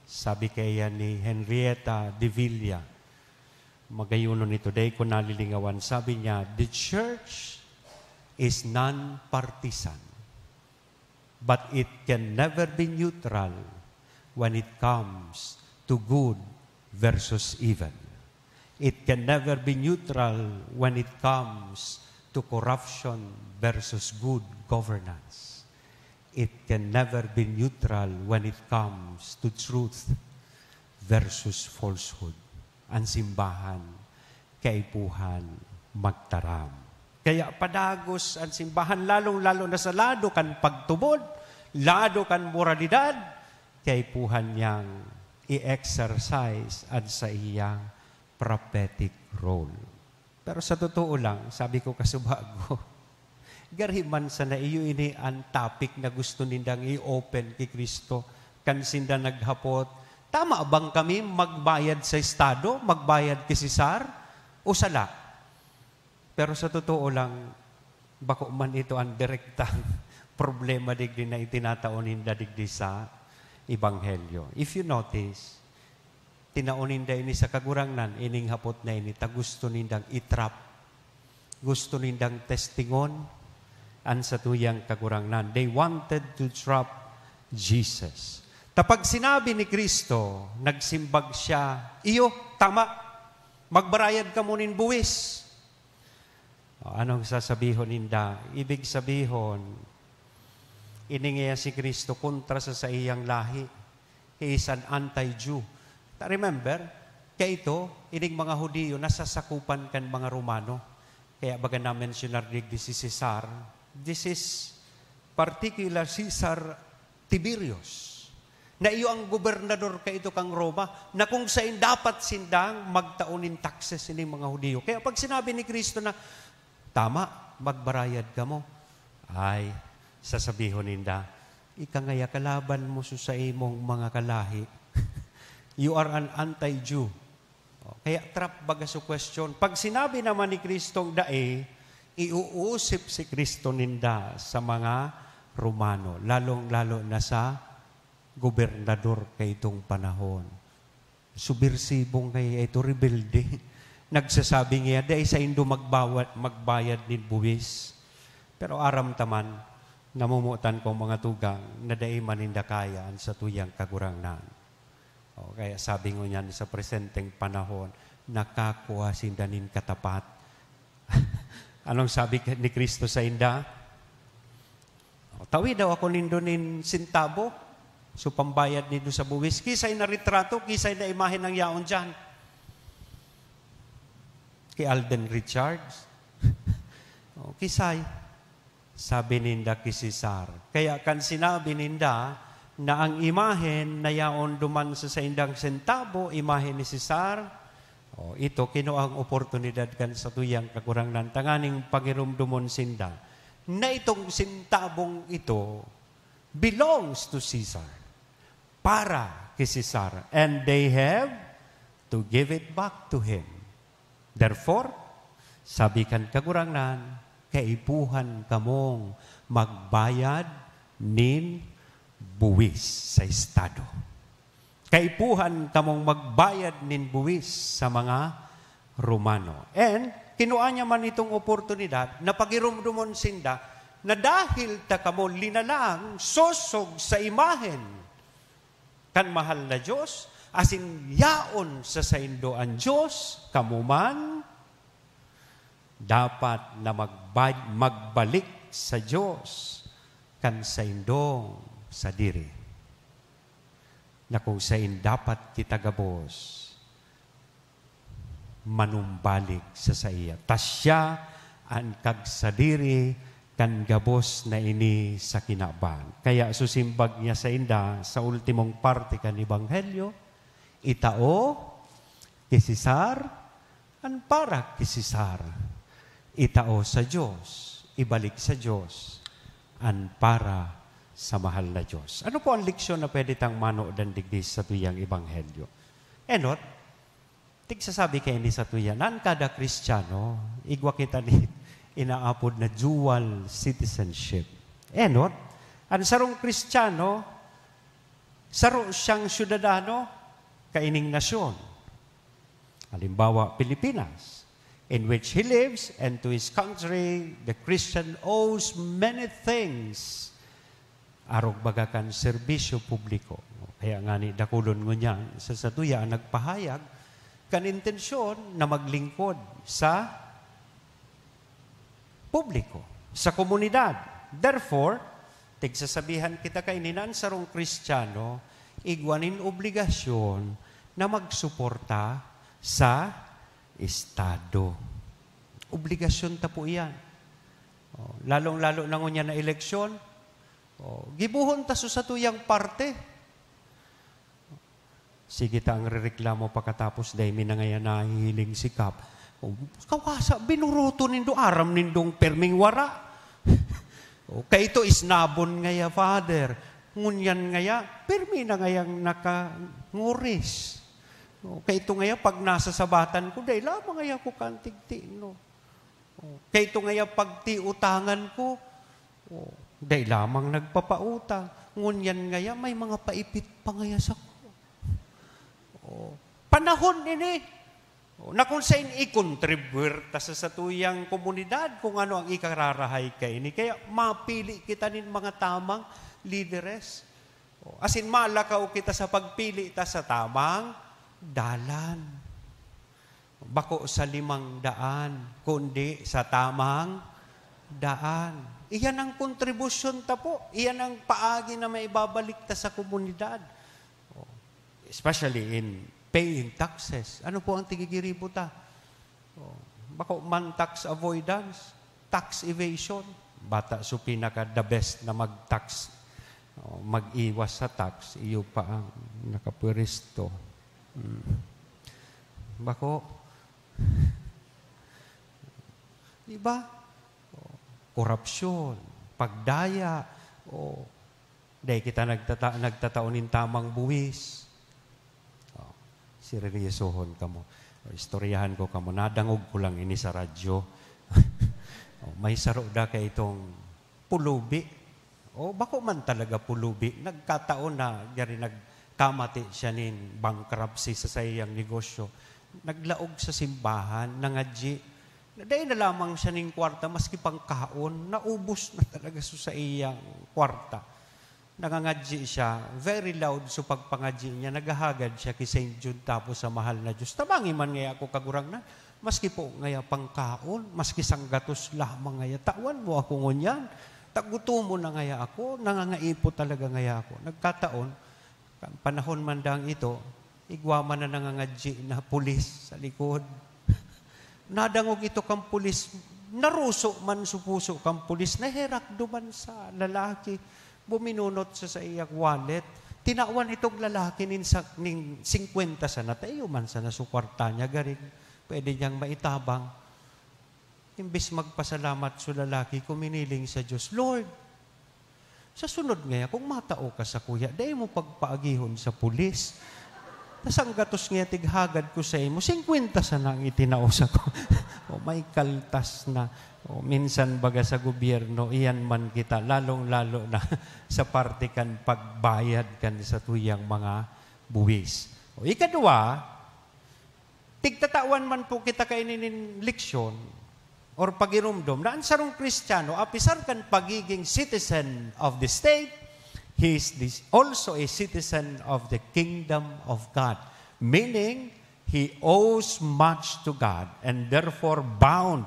Sabi kaya ni Henrietta de Villa, magayuno nito, day ko nalilingawan, sabi niya, the church is non-partisan. but it can never be neutral when it comes to good versus evil. It can never be neutral when it comes to corruption versus good governance. It can never be neutral when it comes to truth versus falsehood. Ang simbahan, kaipuhan, magtaram. Kaya padagos ang simbahan, lalong-lalo na sa lado kan pagtubod, lado kan moralidad, kaipuhan niyang i-exercise at sa iyang prophetic role. Pero sa totoo lang, sabi ko kasubago, gariman sa na iyo ini ang topic na gusto nindang i-open kay Kristo, kansinda naghapot, tama bang kami magbayad sa Estado, magbayad kay Cesar, o sala? Pero sa totoo lang, bako man ito ang direktang problema digdi na itinataonin da digdi sa Ebanghelyo. If you notice, tinaonin da ini sa kagurangnan, ining hapot na ini, ta gusto nindang itrap, gusto nindang testingon, an sa tuyang kagurangnan. They wanted to trap Jesus. Tapag sinabi ni Kristo, nagsimbag siya, iyo, tama, magbarayad ka munin buwis. Anong sasabihin ninda? Ibig sabihin, iningaya si Kristo kontra sa iyang lahi. He is an anti-Jew. Remember, kaya ito, ining mga Hudiyo, nasasakupan kan mga Romano. Kaya baga na-mention di si Cesar. This is particular Caesar Tiberius. Na iyo ang gobernador ka ito kang Roma, na kung saan dapat sindang magtaunin taxes ining mga Hudiyo. Kaya pag sinabi ni Kristo na, tama, magbarayad ka mo. Ay, sasabihin ninda, ikangaya kalaban mo sa imong mga kalahi. You are an anti-Jew. Kaya trap baga sa question. Pag sinabi naman ni Kristong dae, iuusip si Kristo ninda sa mga Romano, lalong-lalo na sa gobernador kay itong panahon. Subirsibong kay ito, rebelde. Nagsasabi niya, dahil sa indo magbayad din buwis. Pero aram taman, namumutan ko mga tugang na dahil manindakayan sa tuyang kagurangnan. Kaya sabi ko niyan sa presenteng panahon, nakakuha sindanin katapat. Anong sabi ni Kristo sa inda? Tawi daw ako nindonin sintabo, so pambayad nindo sa buwis. Kisay na retrato, kisay na imahe ng yaon dyan. Kay Alden Richards. Kisay, sabi ninda kay Cesar. Kaya kan sinabi ninda na ang imahen na yaon duman sa indang sentabo, imahen ni Cesar, ito kinuang oportunidad kan sa tuyang kakurangnan, tanganing pagirumdumon sinda, na itong sentabong ito belongs to Caesar, para kay Cesar, and they have to give it back to him. Therefore, sabi kan kagurangnan, kaipuhan kamong magbayad nin buwis sa Estado. Kaipuhan kamong magbayad nin buwis sa mga Romano. And, kinuha niya man itong oportunidad na pagirumdumon sinda na dahil ta kamo linalang sosog sa imahen kan mahal na Diyos, asin yaon sa saindo ang Diyos, kamuman, dapat na magbalik sa Diyos kan saindong sa diri. Na kung sain dapat kita gabos, manumbalik sa iya. Tasya ang kagsadiri kan gabos na ini sa kinaban. Kaya susimbag niya sa inda sa ultimong parte kan Ebanghelyo, itao, kay Cesar, an para kay Cesar. Itao sa Diyos, ibalik sa Diyos, an para sa mahal na Diyos. Ano po ang leksyon na pwede tang mano dan digdis sa tuyang Ebanghelyo? Enot, tigsasabi kayo ni sa tuyan, nan kada Kristiyano, igwa kita ni inaapod na dual citizenship. Enot, ang sarong Kristiyano, saro siyang syudadano, kaining nasyon. Halimbawa, Pilipinas, in which he lives, and to his country, the Christian owes many things arog bagakan serbisyo publiko. Kaya nga ni dakulon mo niyan, sa satuya ang nagpahayag, kan intensyon na maglingkod sa publiko, sa komunidad. Therefore, tigsasabihan kita kay ninan sarong Kristiyano, igwanin obligasyon na magsuporta sa Estado. Obligasyon ta po iyan. Lalong-lalo na ngunya na eleksyon, gibuhon ta sa tuyang parte. Sige ta ang rereklamo pagkatapos dahil minangaya na hihiling sikap. Kawasa, binuruto nindo, aram nindong perming wara. Kaya ito isnabon ngaya, Father. Ngunyan ngaya, permi na ngayang nakanguris. Kaya ito ngaya, pag nasa sabatan ko, dahil lamang ngaya ko kantigti, no? Kaya ito ngaya, pag tiutangan ko, dahil lamang nagpapautang. Ngunyan ngaya, may mga paipit pa ngaya sa ko. Panahon ini na kung saan i-contribute sa satuyang komunidad kung ano ang ikararahay kay ini. Kaya mapili kita nin mga tamang leaders. Asin malakaw kita sa pagpili ta sa tamang dalan. Bako sa 500, kundi sa tamang daan. Iyan ang kontribusyon ta po. Iyan ang paagi na may babalik ta sa komunidad. Especially in paying taxes. Ano po ang tigigiribo ta? Bako man tax avoidance, tax evasion. Bata so pinaka the best na mag-tax, mag-iwas sa tax, iyo pa ang nakapuristo. Bako, di ba? Korupsyon, pagdaya, dahil kita nagtataunin tamang buwis. Sireryesohon ka mo. Istoryahan ko ka mo. Nadangog ko lang ini sa radyo. May saroda ka itong pulubi. Bako man talaga pulubi. Nagkataon na, gari nagkamati siya nin bankruptcy sa sayang negosyo. Naglaog sa simbahan, nangadji. Dahil na lamang siya ning kwarta, maski pang kaon, naubos na talaga sa iyang kwarta. Nangangadji siya, very loud so pagpangadji niya, naghahagad siya kay St. Jude tapos sa mahal na Diyos. Tabangi man ngaya ako kagurang na, maski po ngaya pangkaon, maski sanggatos lamang ngaya, tawan mo ako ngunyan, taguto mo na ngaya ako, nangangaipo talaga ngaya ako. Nagkataon, panahon mandang ito, igwaman na nangangadji na pulis sa likod. Nadangog ito kang pulis, naruso man supuso kang pulis, naherak duman sa lalaki. Buminunot sa iyang wallet, tinawan itong lalaki ning 50 sa natayo man sa nasukwarta niya, garing pwede niyang maitabang. Imbis magpasalamat sa lalaki, kuminiling sa Diyos, Lord, sa sunod ngaya, kung matao ka sa kuya, dahil mo pagpaagihon sa pulis, tasang gatos nga tighagad ko sa imo, 50 sa nang itinausa ko. May kaltas na. Minsan baga sa gobyerno, iyan man kita, lalong-lalo na sa parte kan pagbayad kan sa tuyang mga buwis. Ikadua, tigtatawan man po kita kainin leksyon or pagirumdom na ang sarong Kristiyano, apisar kan pagiging citizen of the state, he is also a citizen of the kingdom of God. Meaning, he owes much to God and therefore bound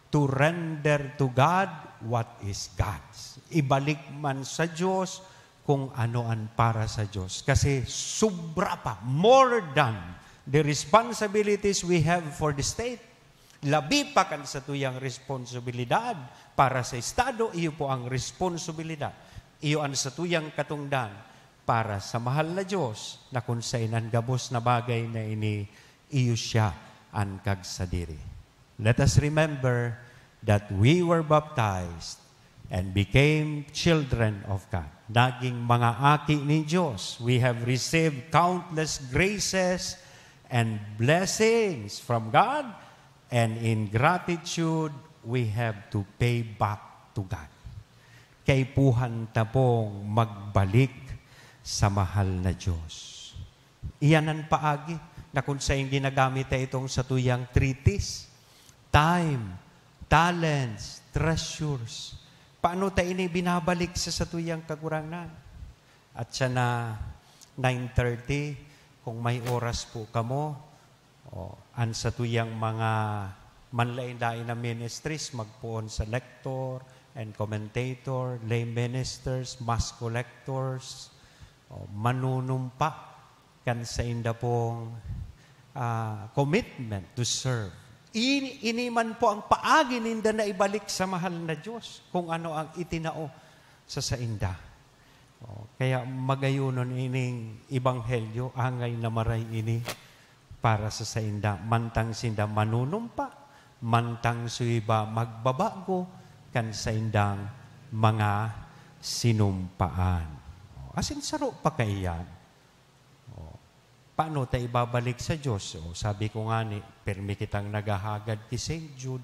to render to God what is God's. Ibalik man sa Diyos kung ano ang para sa Diyos. Kasi sobra pa, more than the responsibilities we have for the state. Labi pa kan sa tuyang responsibilidad para sa Estado, iyo po ang responsibilidad. Iyo ang sa tuyang katungdan para sa mahal na Diyos na kung sa inan gabos na bagay na ini, iyo siya ang kagsadiri. Let us remember that we were baptized and became children of God. Naging mga aki ni Diyos. We have received countless graces and blessings from God, and in gratitude, we have to pay back to God. Kay puhan ta pong magbalik sa mahal na Diyos. Iyan ang paagi na kung saan ginagamit itong sa tuyang treatise. Time, talents, treasures. Paano tayo ini binabalik sa satuyang kagurangnan? At siya na 9:30, kung may oras po kamo, ang satuyang mga manlain-lain na ministries, magpuon sa lector and commentator, lay ministers, mass collectors, manunumpa kan sa inda pong commitment to serve. Iniman po ang paagi ninda na ibalik sa mahal na Diyos kung ano ang itinao sa sainda. Kaya magayunon ining ibanghelyo, angay na maray ini para sa sainda. Mantang sinda manunumpa, mantang suiba magbabago, kan saindang mga sinumpaan. Asin saro pa kaiyan. Paano tayo ibabalik sa Diyos? Sabi ko nga ni, permi kitang nagahagad ki St. Jude,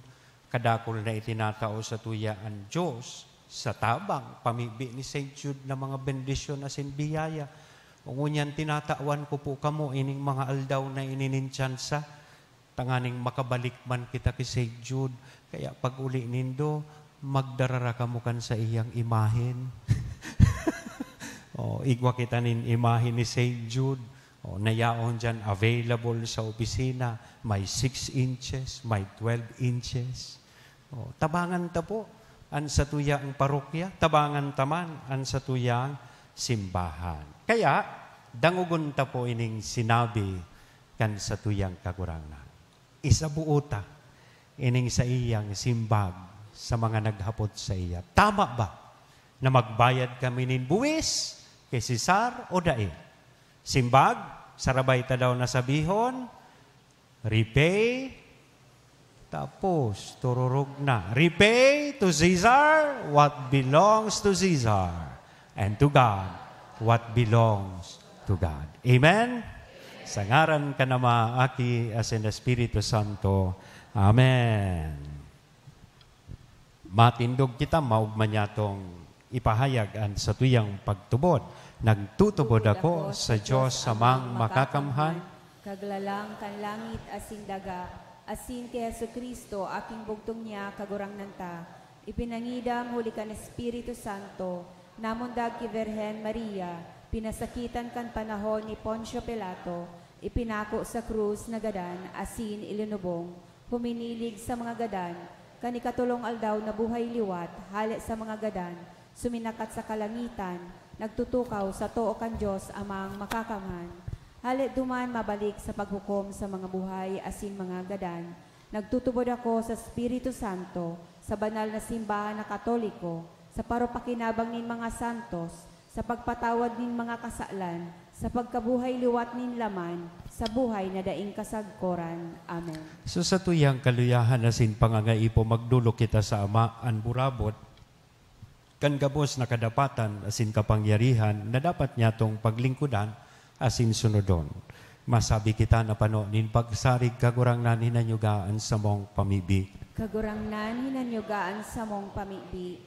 kadakol na itinatao sa tuya ang Diyos, sa tabang, pamibi ni St. Jude na mga bendisyon asin biyaya. O ngunyan tinatawan ko po kamo, ining mga aldaw na ininintiyansa, tanganing makabalik man kita ki St. Jude. Kaya pag uli nindo, magdarara kamo kan sa iyang imahin. Igwa kita nin imahin ni St. Jude. Nayaon dyan, available sa opisina, may 6 inches, may 12 inches. Tabangan ta po, ang satuyang parokya, tabangan taman, ang satuyang simbahan. Kaya, dangugon ta po ining sinabi kan satuyang kagurangnan. Isabuota, ining sa iyang simbag sa mga naghapot sa iya. Tama ba na magbayad kami nin buwis kay Cesar o daig? Simbag, sarabay ta daw nasabihon, repay, tapos tururog na. Repay to Caesar what belongs to Caesar, and to God what belongs to God. Amen? Sa ngaran ka na maaki as in the Espiritu Santo. Amen. Matindog kita, maugman niya tong ipahayag ang satuyang pagtubod. Nagtutubod ako sa Diyos amang makakamhan, kaglalang kan langit asin daga, asin ti Jesucristo aking bugtong niya kagurangnan ta. Ipinangidam huli kan Espiritu Santo, namundag ki Virgen Maria, pinasakitan kan panahon ni Poncio Pilato, ipinako sa krus na gadan, asin ilinubong, huminilig sa mga gadan, kanikatulong aldaw na buhay liwat, hali sa mga gadan, suminakat sa kalangitan, nagtutukaw sa too kan Diyos amang makakamhan. Hali duman mabalik sa paghukom sa mga buhay asin mga gadan. Nagtutubod ako sa Espiritu Santo, sa banal na simbahan na Katoliko, sa paropakinabang nin mga santos, sa pagpatawad nin mga kasalan, sa pagkabuhay liwat nin laman, sa buhay na daing kasagkoran. Amen. So sa tuyang kaluyahan asin pangangaipo, magdulok kita sa Ama ang burabot, kan gabos na kadapatan asin kapangyarihan na dapat niya tong paglingkudan asin sunodon. Masabi kita na panonin pagsarig kagurangnan hinanyugaan sa mong pamibi. Kagurangnan hinanyugaan sa mong pamibi.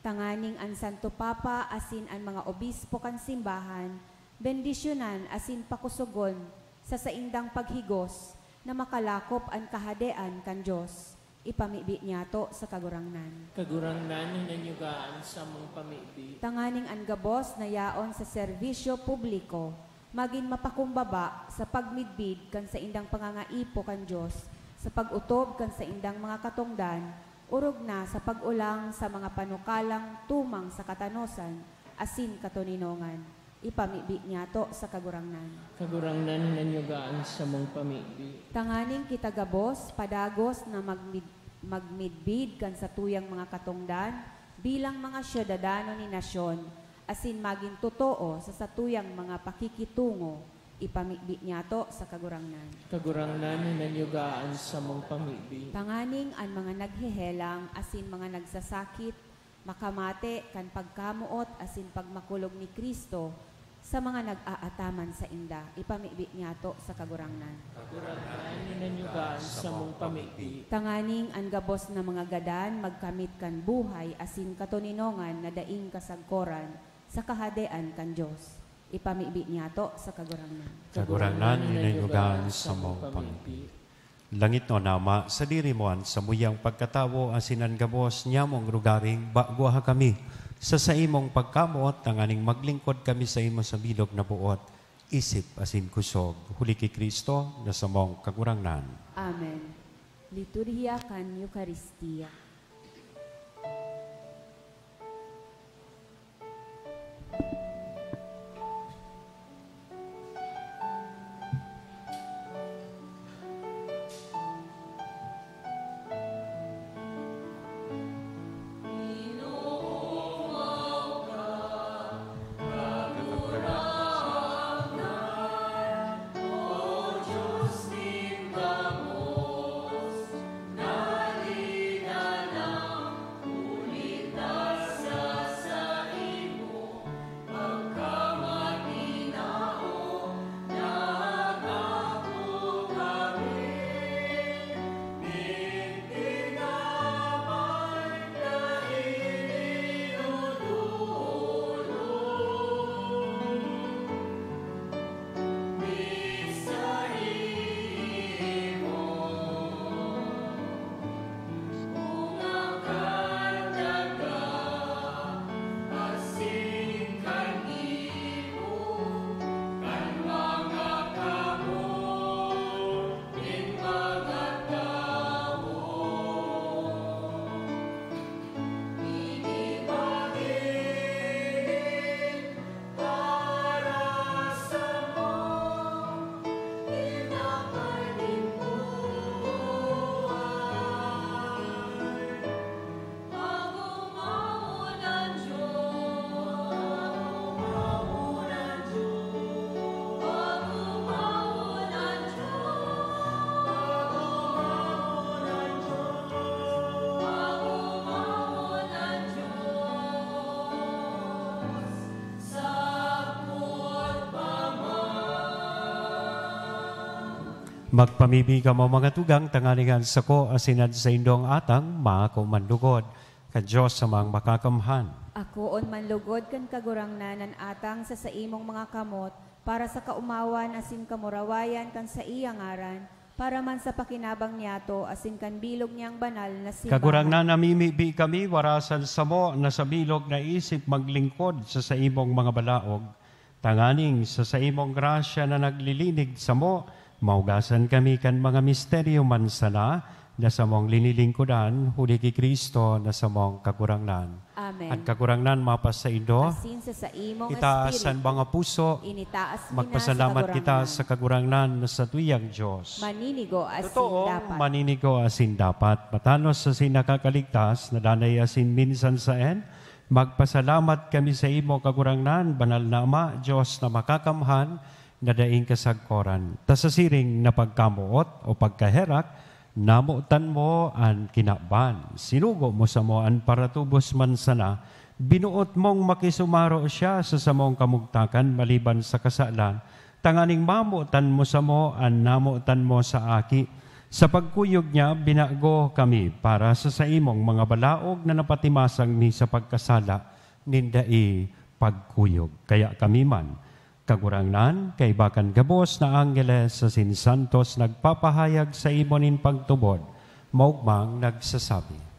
Tanganing ang Santo Papa asin ang mga obispo kan simbahan, bendisyonan asin pakusugon sa saindang paghigos na makalakop ang kahadean kan Diyos. Ipamibi niya to sa kagurangnan. Kagurangnan hinanyugaan sa mong pamibi. Tanganing ang gabos na yaon sa serbisyo publiko, maging mapakumbaba sa pagmidbid kan sa indang pangangaipo kan Diyos, sa pag-utob kan sa indang mga katongdan, urog na sa pag-ulang sa mga panukalang tumang sa katanosan, asin katuninongan. Ipamibi niya to sa kagurangnan. Kagurangnan hinanyugaan sa mong pamibi. Tanganing kita gabos, padagos na magmidbid kan sa tuyang mga katongdan, bilang mga syudadano ni nasyon, asin maging totoo sa satuyang mga pakikitungo, ipamibi niya to sa kagurangnan. Kagurangnan hinanyugaan sa mong pamibi. Tanganing ang mga naghehelang, asin mga nagsasakit, makamate kan pagkamuot, asin pagmakulog ni Kristo, sa mga nag-aataman sa inda, ipamibi niya to sa kagurangnan. Kagurangnan hinanyugaan sa mong pamibi. Tanganing ang gabos na mga gadan, magkamit kan buhay, asin katuninongan na daing kasagkoran, sa kahadean kan Diyos. Ipamibi niya to sa kagurangnan. Kagurangnan hinanyugaan sa mong pamibi. Langit no nama, sa diri moan, sa muyang pagkatawo, asinan gabos, nyamong rugaring, bagwaha kami. Sa imong pagkamot, tanganing maglingkod kami sa imo sa bilog na buot, isip asin kusog. Huli kay Kristo, na sa mong kagurangnan. Amen. Liturhiya kan Eucharistia. Magpamibi ka mo mga tugang, tangalingan sa ko, asinad sa indong atang, maako manlugod, ka Diyos sa mga makakamhan. Ako on manlugod kan kagurangnanan atang sa imong mga kamot, para sa kaumawan asin kamurawayan kan sa iyang aran, para man sa pakinabang niyato asin kan bilog niyang banal na simbahan. Kagurangnan namimibi kami, warasan sa mo, na sa bilog na isip maglingkod sa imong mga balaog, tanganing sa imong grasya na naglilinig sa mo, maugasan kami kan mga misteryo mansala na sa mong linilingkudan, huli kay Kristo na sa mong kakurangnan. Amen. At kakurangnan mapas sa indo, Asin sa imong itaasan mga puso, initaas magpasalamat kita sa kagurangnan na sa tuyang Diyos. maninigo asin Totoo, dapat. maninigo asin dapat. Matanos sa sinakakaligtas, na danay asin minsan sa magpasalamat kami sa imo kagurangnan, banal na Ama, Diyos na makakamhan, na daing kasagkoran. Ta sa siring na pagkamuot o pagkaherak, namutan mo ang kinaban. Sinugo mo sa mo ang paratubos man sana, binuot mong makisumaro siya sa samong kamugtakan maliban sa kasalan, tanganing mamutan mo sa mo ang namutan mo sa aki. Sa pagkuyog niya, binago kami para sa imong mga balaog na napatimasang ni sa pagkasala, nindai pagkuyog. Kaya kami man, kagurangnan, kay bakan gabos na angeles sa sinsantos nagpapahayag sa imonin pagtubod, maugmang nagsasabi.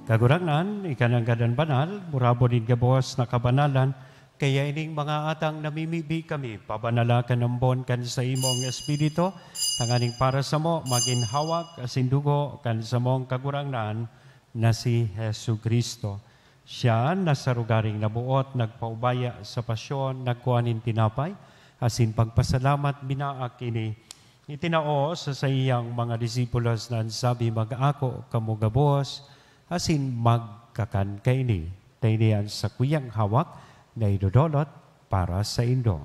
Kagurangnan, ikananggadan banal, murabo din gabos na kabanalan, kaya ining mga atang namimibi kami, pabanalakan ng bon kan sa imong espiritu, Tanganing para sa mo, maginhawak asin dugo kan sa mong kagurangnan na si Hesu Kristo. Siya nasa rugaring nabuot, nagpaubaya sa pasyon, nagkuhanin tinapay, asin pagpasalamat binaak ini. Itinao sa iyang mga disipulos na sabi mag-ako kamugabos, asin magkakan kaini. Tainian sa kuyang hawak na idodolot para sa indo.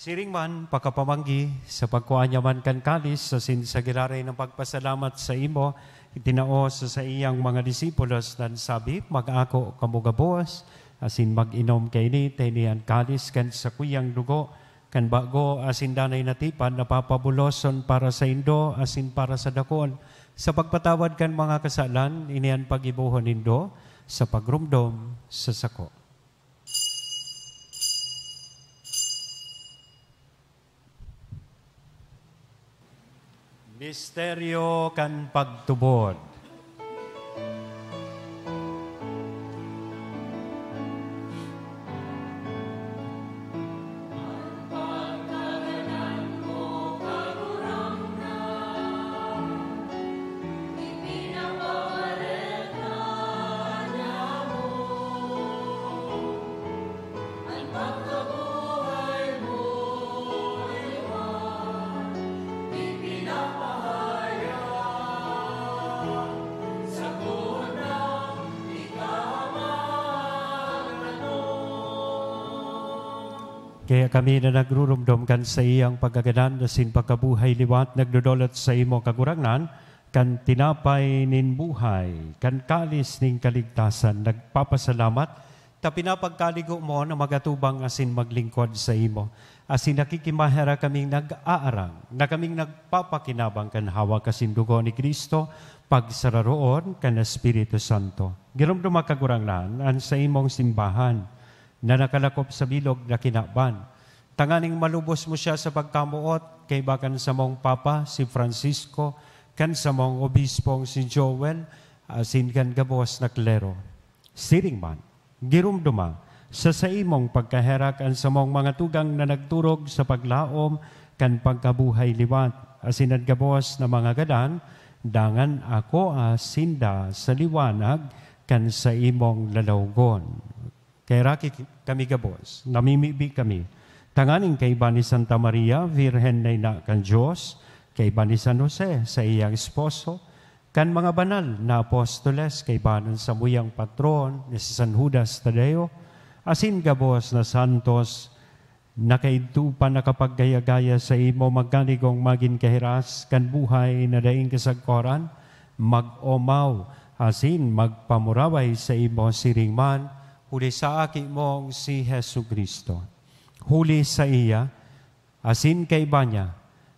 Siring man, pakapamanggi, sa pagkuanya man kan kalis, sa sinsagilaray ng pagpasalamat sa imo, itinao sa iyang mga disipulos na sabi, mag-ako kamugabos, asin mag-inom kay ni, tinian kalis kan sa kuyang dugo, kan bago asin danay natipan, napapabuloson para sa indo, asin para sa dakon, sa pagpatawad kan mga kasalan, inian pag-ibuhon indo, sa pagrumdom sa sako. Misteryo kan pagtubod. Kaya kami na nagrurumdom sa iyang pagkaganan, asin pagkabuhay liwat, nagdodolot sa imo kagurangnan, kan tinapay nin buhay, kan kalis ning kaligtasan, nagpapasalamat, ta pinapagkaligo mo na magatubang asin maglingkod sa imo. Asin nakikimahera kaming nag-aarang, na kaming nagpapakinabang kan hawak asin dugo ni Kristo, pagsararoon kan Espiritu Santo. Girumdum kagurangnan, an sa imong simbahan, na nakalakop sa bilog na kinakban. Tanganing malubos mo siya sa pagkamuot, kay bakan sa mong Papa, si Francisco, kan sa mong Obispong si Joel, asin kan gabos na klero. Siring man, girumduma, sa imong pagkaherak an sa mong mga tugang na nagturog sa paglaom, kan pagkabuhay liwat, asin at gabos na mga gadan, dangan ako asinda sa liwanag, kan sa imong lalawgon. Kay raki kami gabos, namimibi kami. Tanganing kay iba ni Santa Maria, Virhen na ina kan Diyos, kay iba ni San Jose, sa iyang esposo, kan mga banal na apostoles, kay ibanan sa muyang patron, ni San Judas Tadeo, asin gabos na santos, na kaidto pa nakapaggaya-gaya sa imo magkanigong magin kahiras, kan buhay na daing kasagkoran, mag-omaw, asin magpamuraway sa imo siringman, huli sa aki mong si Hesu Kristo. Huli sa iya, asin kay banya,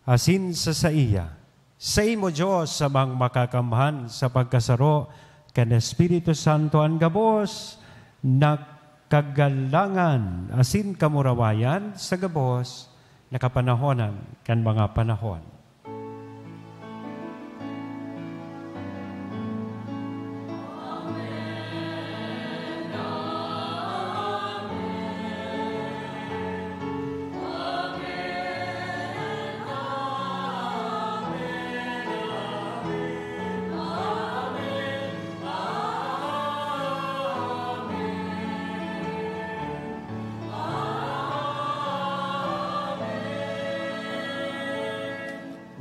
asin sa iya. Sa imo Diyos sa mga makakamhan sa pagkasaro, kan Espiritu Santo ang gabos, na kagalangan, asin kamurawayan sa gabos, na kapanahonan kan mga panahon.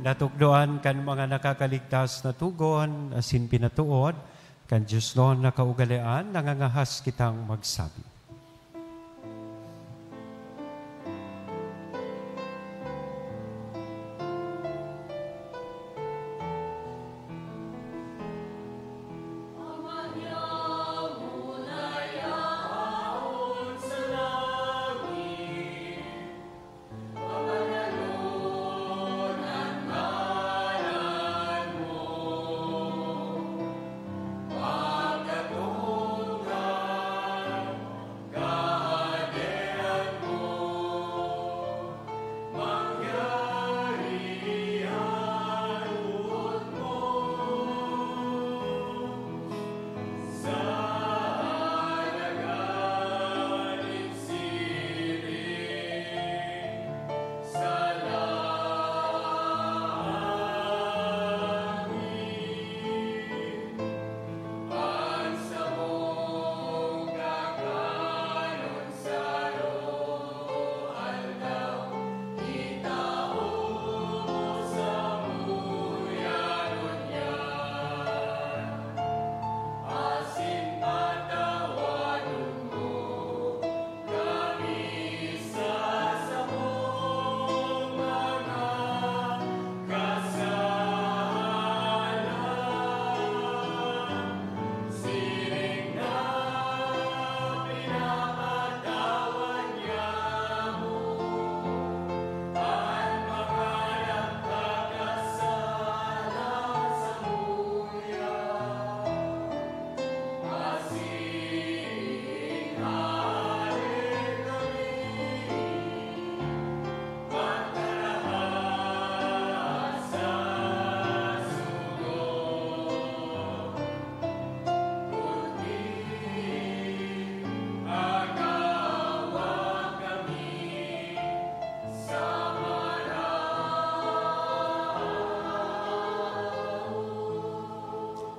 Natukdoan kan mga nakakaligtas na tugon, asin pinatuod, kan Diyos noon nakaugalian, nangangahas kitang magsabi.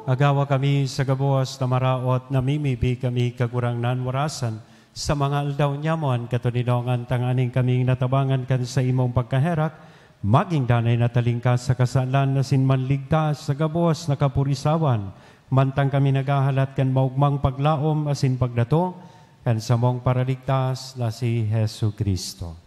Agawa kami sa gabos na maraot na mimibi kami kagurangnan warasan sa mga aldaw nyamon katuninongan tanganing kaming natabangan kan sa imong pagkaherak, maging danay na talingka sa kasalan na sinmanligtas sa gabos na kapurisawan, mantang kami nagahalat kan maugmang paglaom asin pagdato, kan sa mong paraligtas na si Hesu Kristo.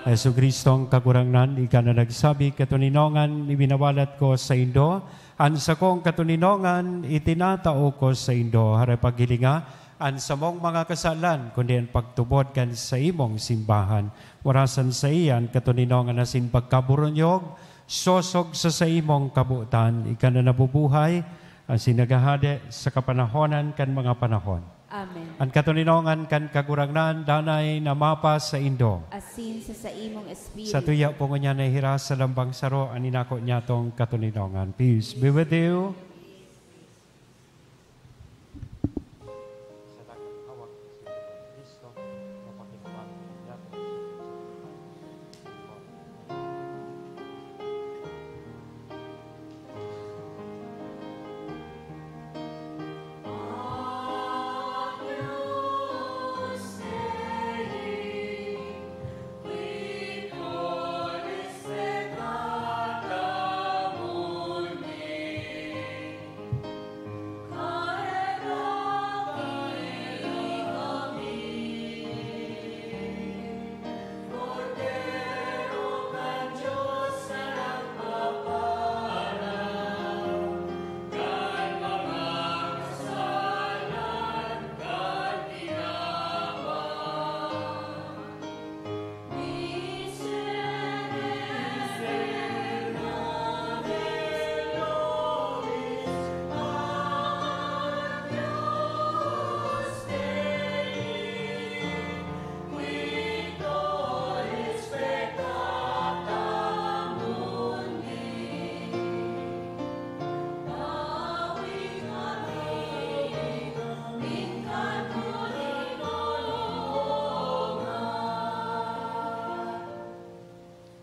Hesu Kristong kagurangnan, ika na nagsabi, katuninongan ibinawalat ko sa Indo, ansa kong katuninongan itinatao ko sa Indo, harapaghilinga, ansa mong mga kasalan, kundi ang pagtubod kan sa imong simbahan, warasan sa iyan, katuninongan asin pagkaburunyog, sosog sa imong kabutan, ika na nabubuhay, asin nagahade sa kapanahonan kan mga panahon. Amen. Ang katuninongan kan kagurangnan, danay na mapa sa Indo. Asin sa imong espiritu. Sa tuya po niya na hiras sa lambang saro, aninako niya tong katuninongan. Peace be with you.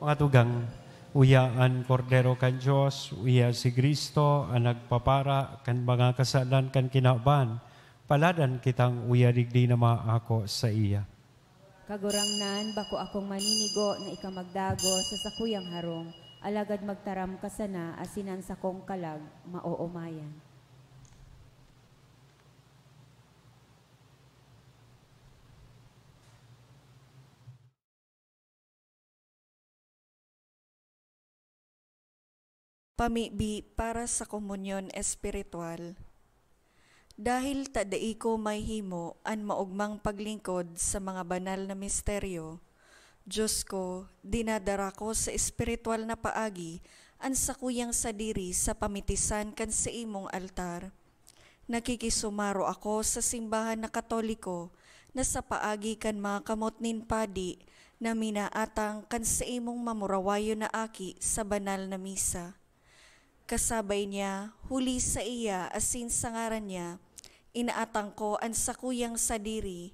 Mga tugang, uyaan kordero kan Diyos, uya si Kristo, ang nagpapara kan mga kasalan kan kinaban, paladan kitang uya digdi na maako sa iya. Kagurangnan, bako akong maninigo na ikamagdago sa sakuyang harong, alagad magtaram ka sana, asinan sa kong kalag, maoomayan. Pamibi para sa komunyon espiritual. Dahil tadai ko may himo an maugmang paglingkod sa mga banal na misteryo, Diyos ko, dinadara ko sa espiritual na paagi an sakuyang sadiri sa pamitisan kan sa imong altar. Nakikisumaro ako sa simbahan na Katoliko na sa paagi kan mga kamotnin padi na minaatang kan sa imong mamurawayo na aki sa banal na misa. Kasabay niya, huli sa iya asin sa ngaran niya, inaatang ko ang sakuyang sadiri.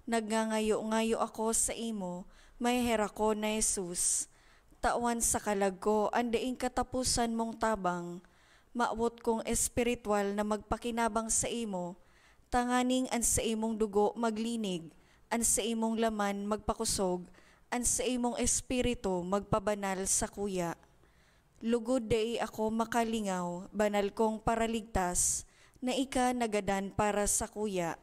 Nagngangayo-ngayo ako sa imo, may hera ko na Jesus. Tawan sa kalag ko, andaing katapusan mong tabang, maawot kong espiritual na magpakinabang sa imo, tanganing an sa imong dugo maglinig, an sa imong laman magpakusog, an sa imong espiritu magpabanal sa kuya. Lugod dai ako makalingaw, banal kong paraligtas, na ika nagadan para sa kuya.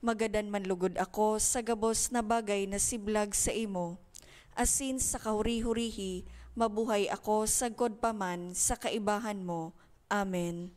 Magadan man lugod ako sa gabos na bagay na siblag sa imo. Asin sa kahuri-hurihi, mabuhay ako sagkod paman sa kaibahan mo. Amen.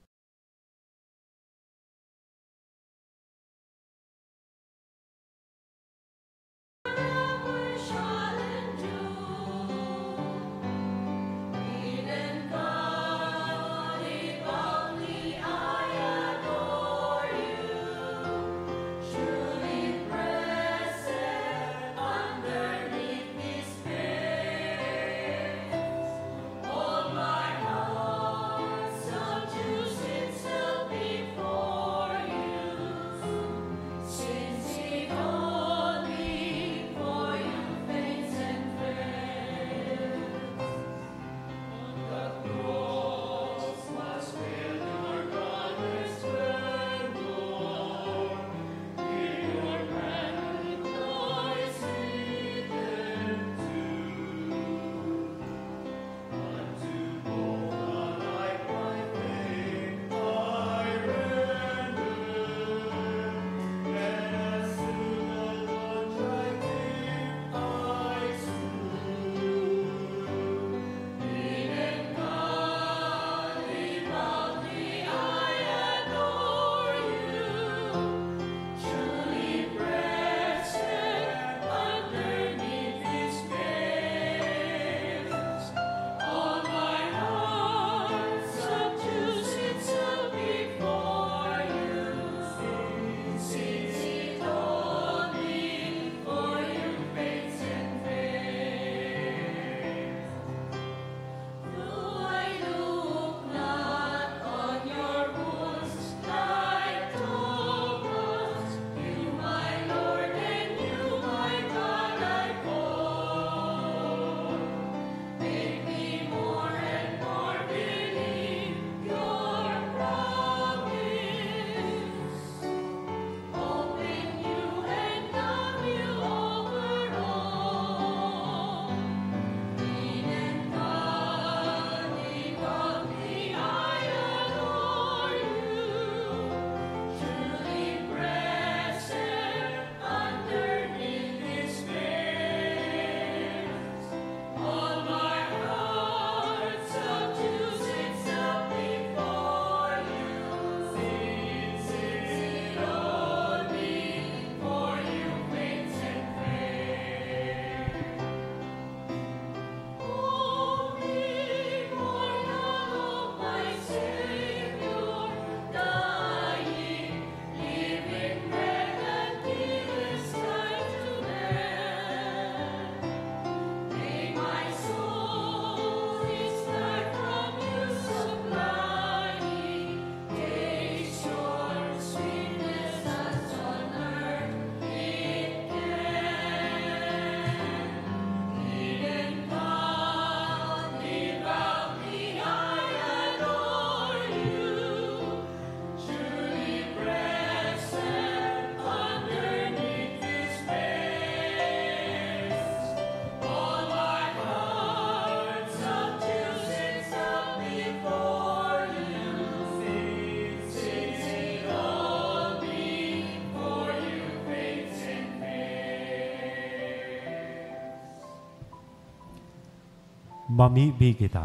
Mamibi kita.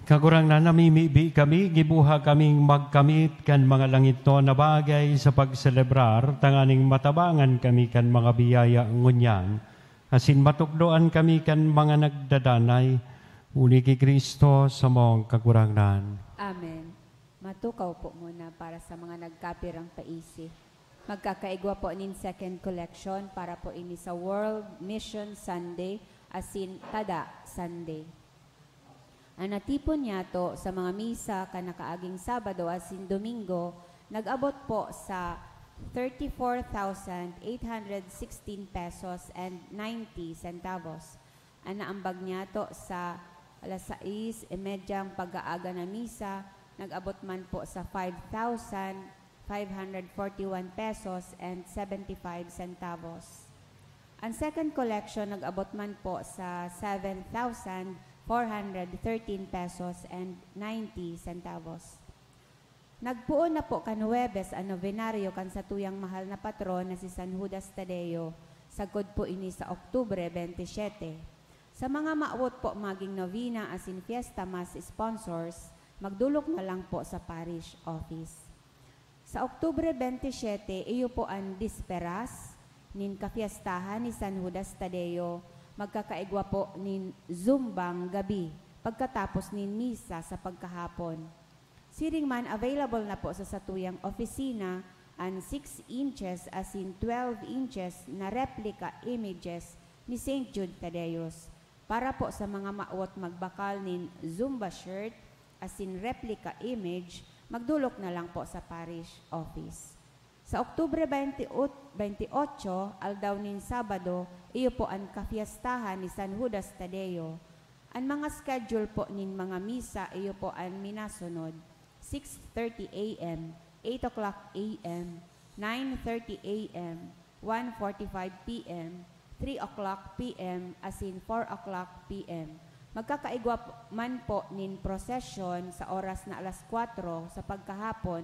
Kagurang na namimibi kami, gibuha kaming magkamit kan mga langit no na bagay sa pagselebrar, tanganing matabangan kami kan mga biyaya ngunyan, asin matukdoan kami kan mga nagdadanay, uli ki Kristo sa mong kagurangnan. Amen. Matukaw po muna para sa mga nagkapirang paisi. Magkakaigwa po nin second collection para po ini sa World Mission Sunday, asin Tada Sunday. Ang natipon niya to sa mga misa kanakaaging Sabado asin Domingo, nag-abot po sa 34,816 pesos and 90 centavos. Ang naambag niya to sa alas 6:30 pag-aaga na misa, nag-abot man po sa 5,541 pesos and 75 centavos. Ang second collection nag-abot man po sa 7,413 pesos and 90 centavos. Nagpuon na po kanuwebes ang novenaryo kan sa tuyang mahal na patron na si San Judas Tadeo, sagod po ini sa Oktubre 27. Sa mga maawot po maging novena asin fiesta mas sponsors, magdulok na lang po sa parish office. Sa Oktubre 27, iyo po ang disperas, nin kafiestahan ni San Judas Tadeo, magkakaigwa po nin zumbang gabi, pagkatapos nin misa sa pagkahapon. Siring man available na po sa satuyang opisina ang 6 inches asin 12 inches na replica images ni St. Jude Thaddeus para po sa mga maawat magbakal nin Zumba shirt asin replica image, magdulok na lang po sa parish office. Sa Oktubre 28, aldaw nin Sabado, iyo po ang kafiestahan ni San Judas Tadeo. Ang mga schedule po nin mga misa, iyo po ang minasunod. 6:30 a.m., 8 o'clock a.m., 9:30 a.m., 1:45 p.m., 3 o'clock p.m., asin 4 o'clock p.m. Magkakaigwa man po nin procession sa oras na alas 4 sa pagkahapon,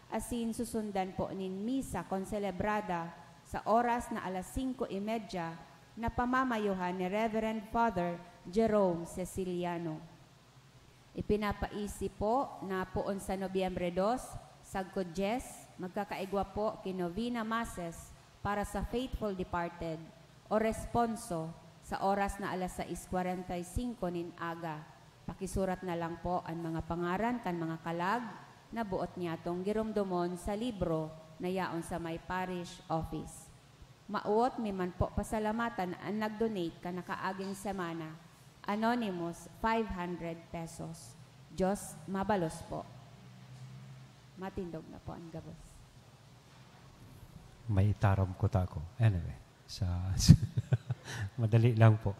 asin susundan po nin misa konselebrada sa oras na alas 5:30 na pamamayuhan ni Reverend Father Jerome Ceciliano. Ipinapaisip po na poon sa Nobyembre 2, sagkod 10, magkakaigwa po kinovena masses para sa faithful departed o responso sa oras na alas 6:45 nin aga. Pakisurat na lang po ang mga pangaran kan mga kalag na buot niya tong girumdomon sa libro na yaon sa may parish office. Mauot mi man po pasalamatan ang nag-donate ka nakaaging semana. Anonymous, 500 pesos. Diyos mabalos po. Matindog na po ang gabos. May itarom ko tako. Anyway, madali lang po.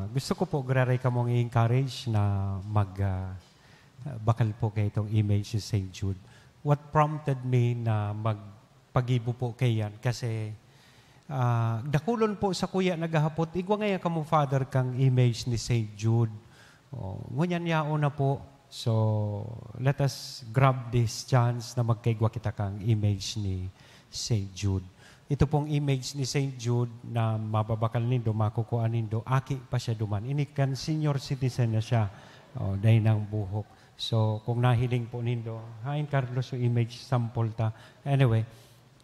Gusto ko po, graray ka mong i-encourage na bakal po kayo itong image si St. Jude. What prompted me na magpagibo po kayan? Kasi dakulon po sa kuya nagahapot, igwa ngayon ka mo father kang image ni St. Jude. Ngunyan yao na po. So, let us grab this chance na magkaigwa kita kang image ni St. Jude. Ito pong image ni St. Jude na mababakal nindo, makukuha nindo, aki pa siya duman. Ini kan senior citizen na siya, dahil ng buhok. So, kung nahiling po nindo, hain Carlos, so image sample ta. Anyway,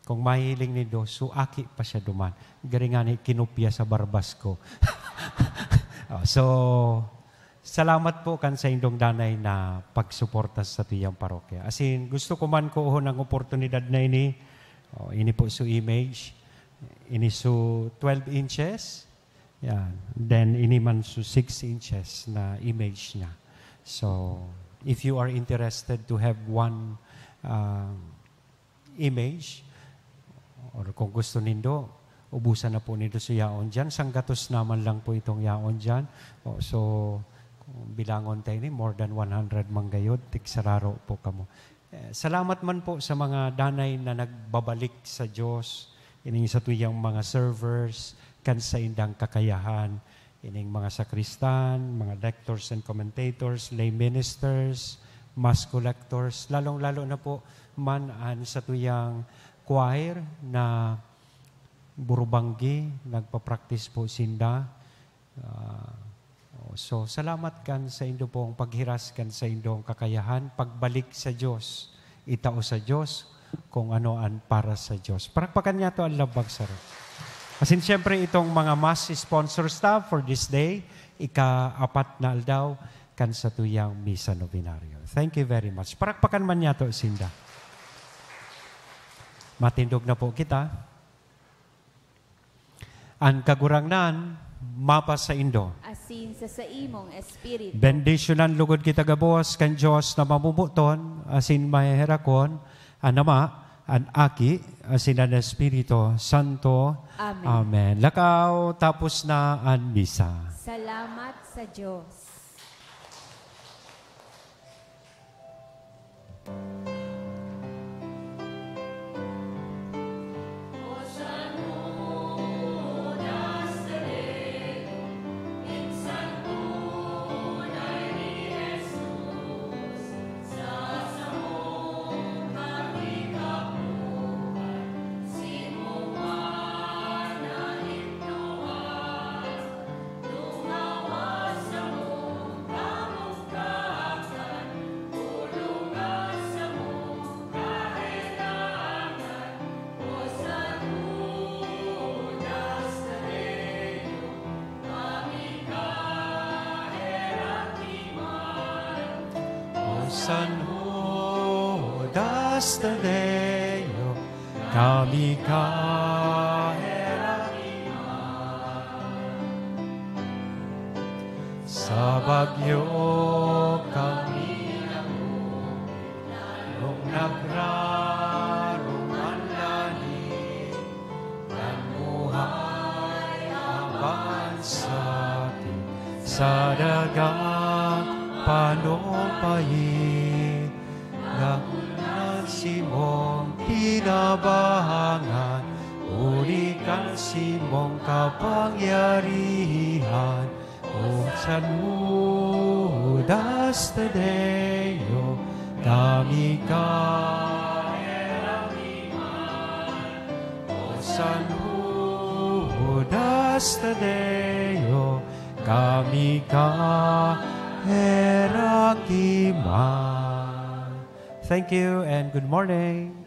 kung mahiling nindo, so aki pa siya duman. Garingani, kinupya sa barbas ko. So, salamat po kan sa indong danay na pagsuporta sa tiyang parokya. As in, gusto ko man ko ng oportunidad na ini. Ini po so image. Ini so 12 inches. Yan. Then, ini man so 6 inches na image niya. So, if you are interested to have one image, or kung gusto nindo, ubusan na po nindo sa yaon dyan. Sanggatos naman lang po itong yaon dyan. So, bilangon tayo ni, more than 100 manggayod, tiksararo po kamo. Salamat man po sa mga danay na nagbabalik sa Diyos, ining sa tuyang mga servers, kan sa indang kakayahan, ining mga sakristan, mga lectors and commentators, lay ministers, mass collectors, lalong-lalo na po man sa tuyang choir na 24/7 Burubanggi, nagpa-practice po sinda. So, salamat kan sa indo pong paghiras kan sa indong kakayahan, pagbalik sa Diyos, itao sa Diyos, kung ano ang para sa Diyos. Parakpakan niya to ang labag sarap. Kasi siyempre itong mga mass sponsor staff for this day, ika-4 na aldaw, kan sa tuyang misa novenaryo. Thank you very much. Parakpakan man niya to, Sinda. Matindog na po kita. Ang kagurangnan, mapa sa indo. Asin sa imong espiritu. Bendisyonan lugod kita gabos kan Diyos na mamumuton, asin maherakon, anama, an aki, asin ang Espiritu Santo. Amen. Amen. Lakaw, tapos na ang misa. Salamat sa Diyos. San Judas Tadeo, kami sa bagyo kami nung nagrarong ang langit ng buhay aban sa atin sa dagang panumpayin ngayon si mong tinabahangan ulikan si mong kapangyarihan o San Judas Tadeo kami kaheramiman o San Judas Tadeo kami kaherakiman. Thank you and good morning.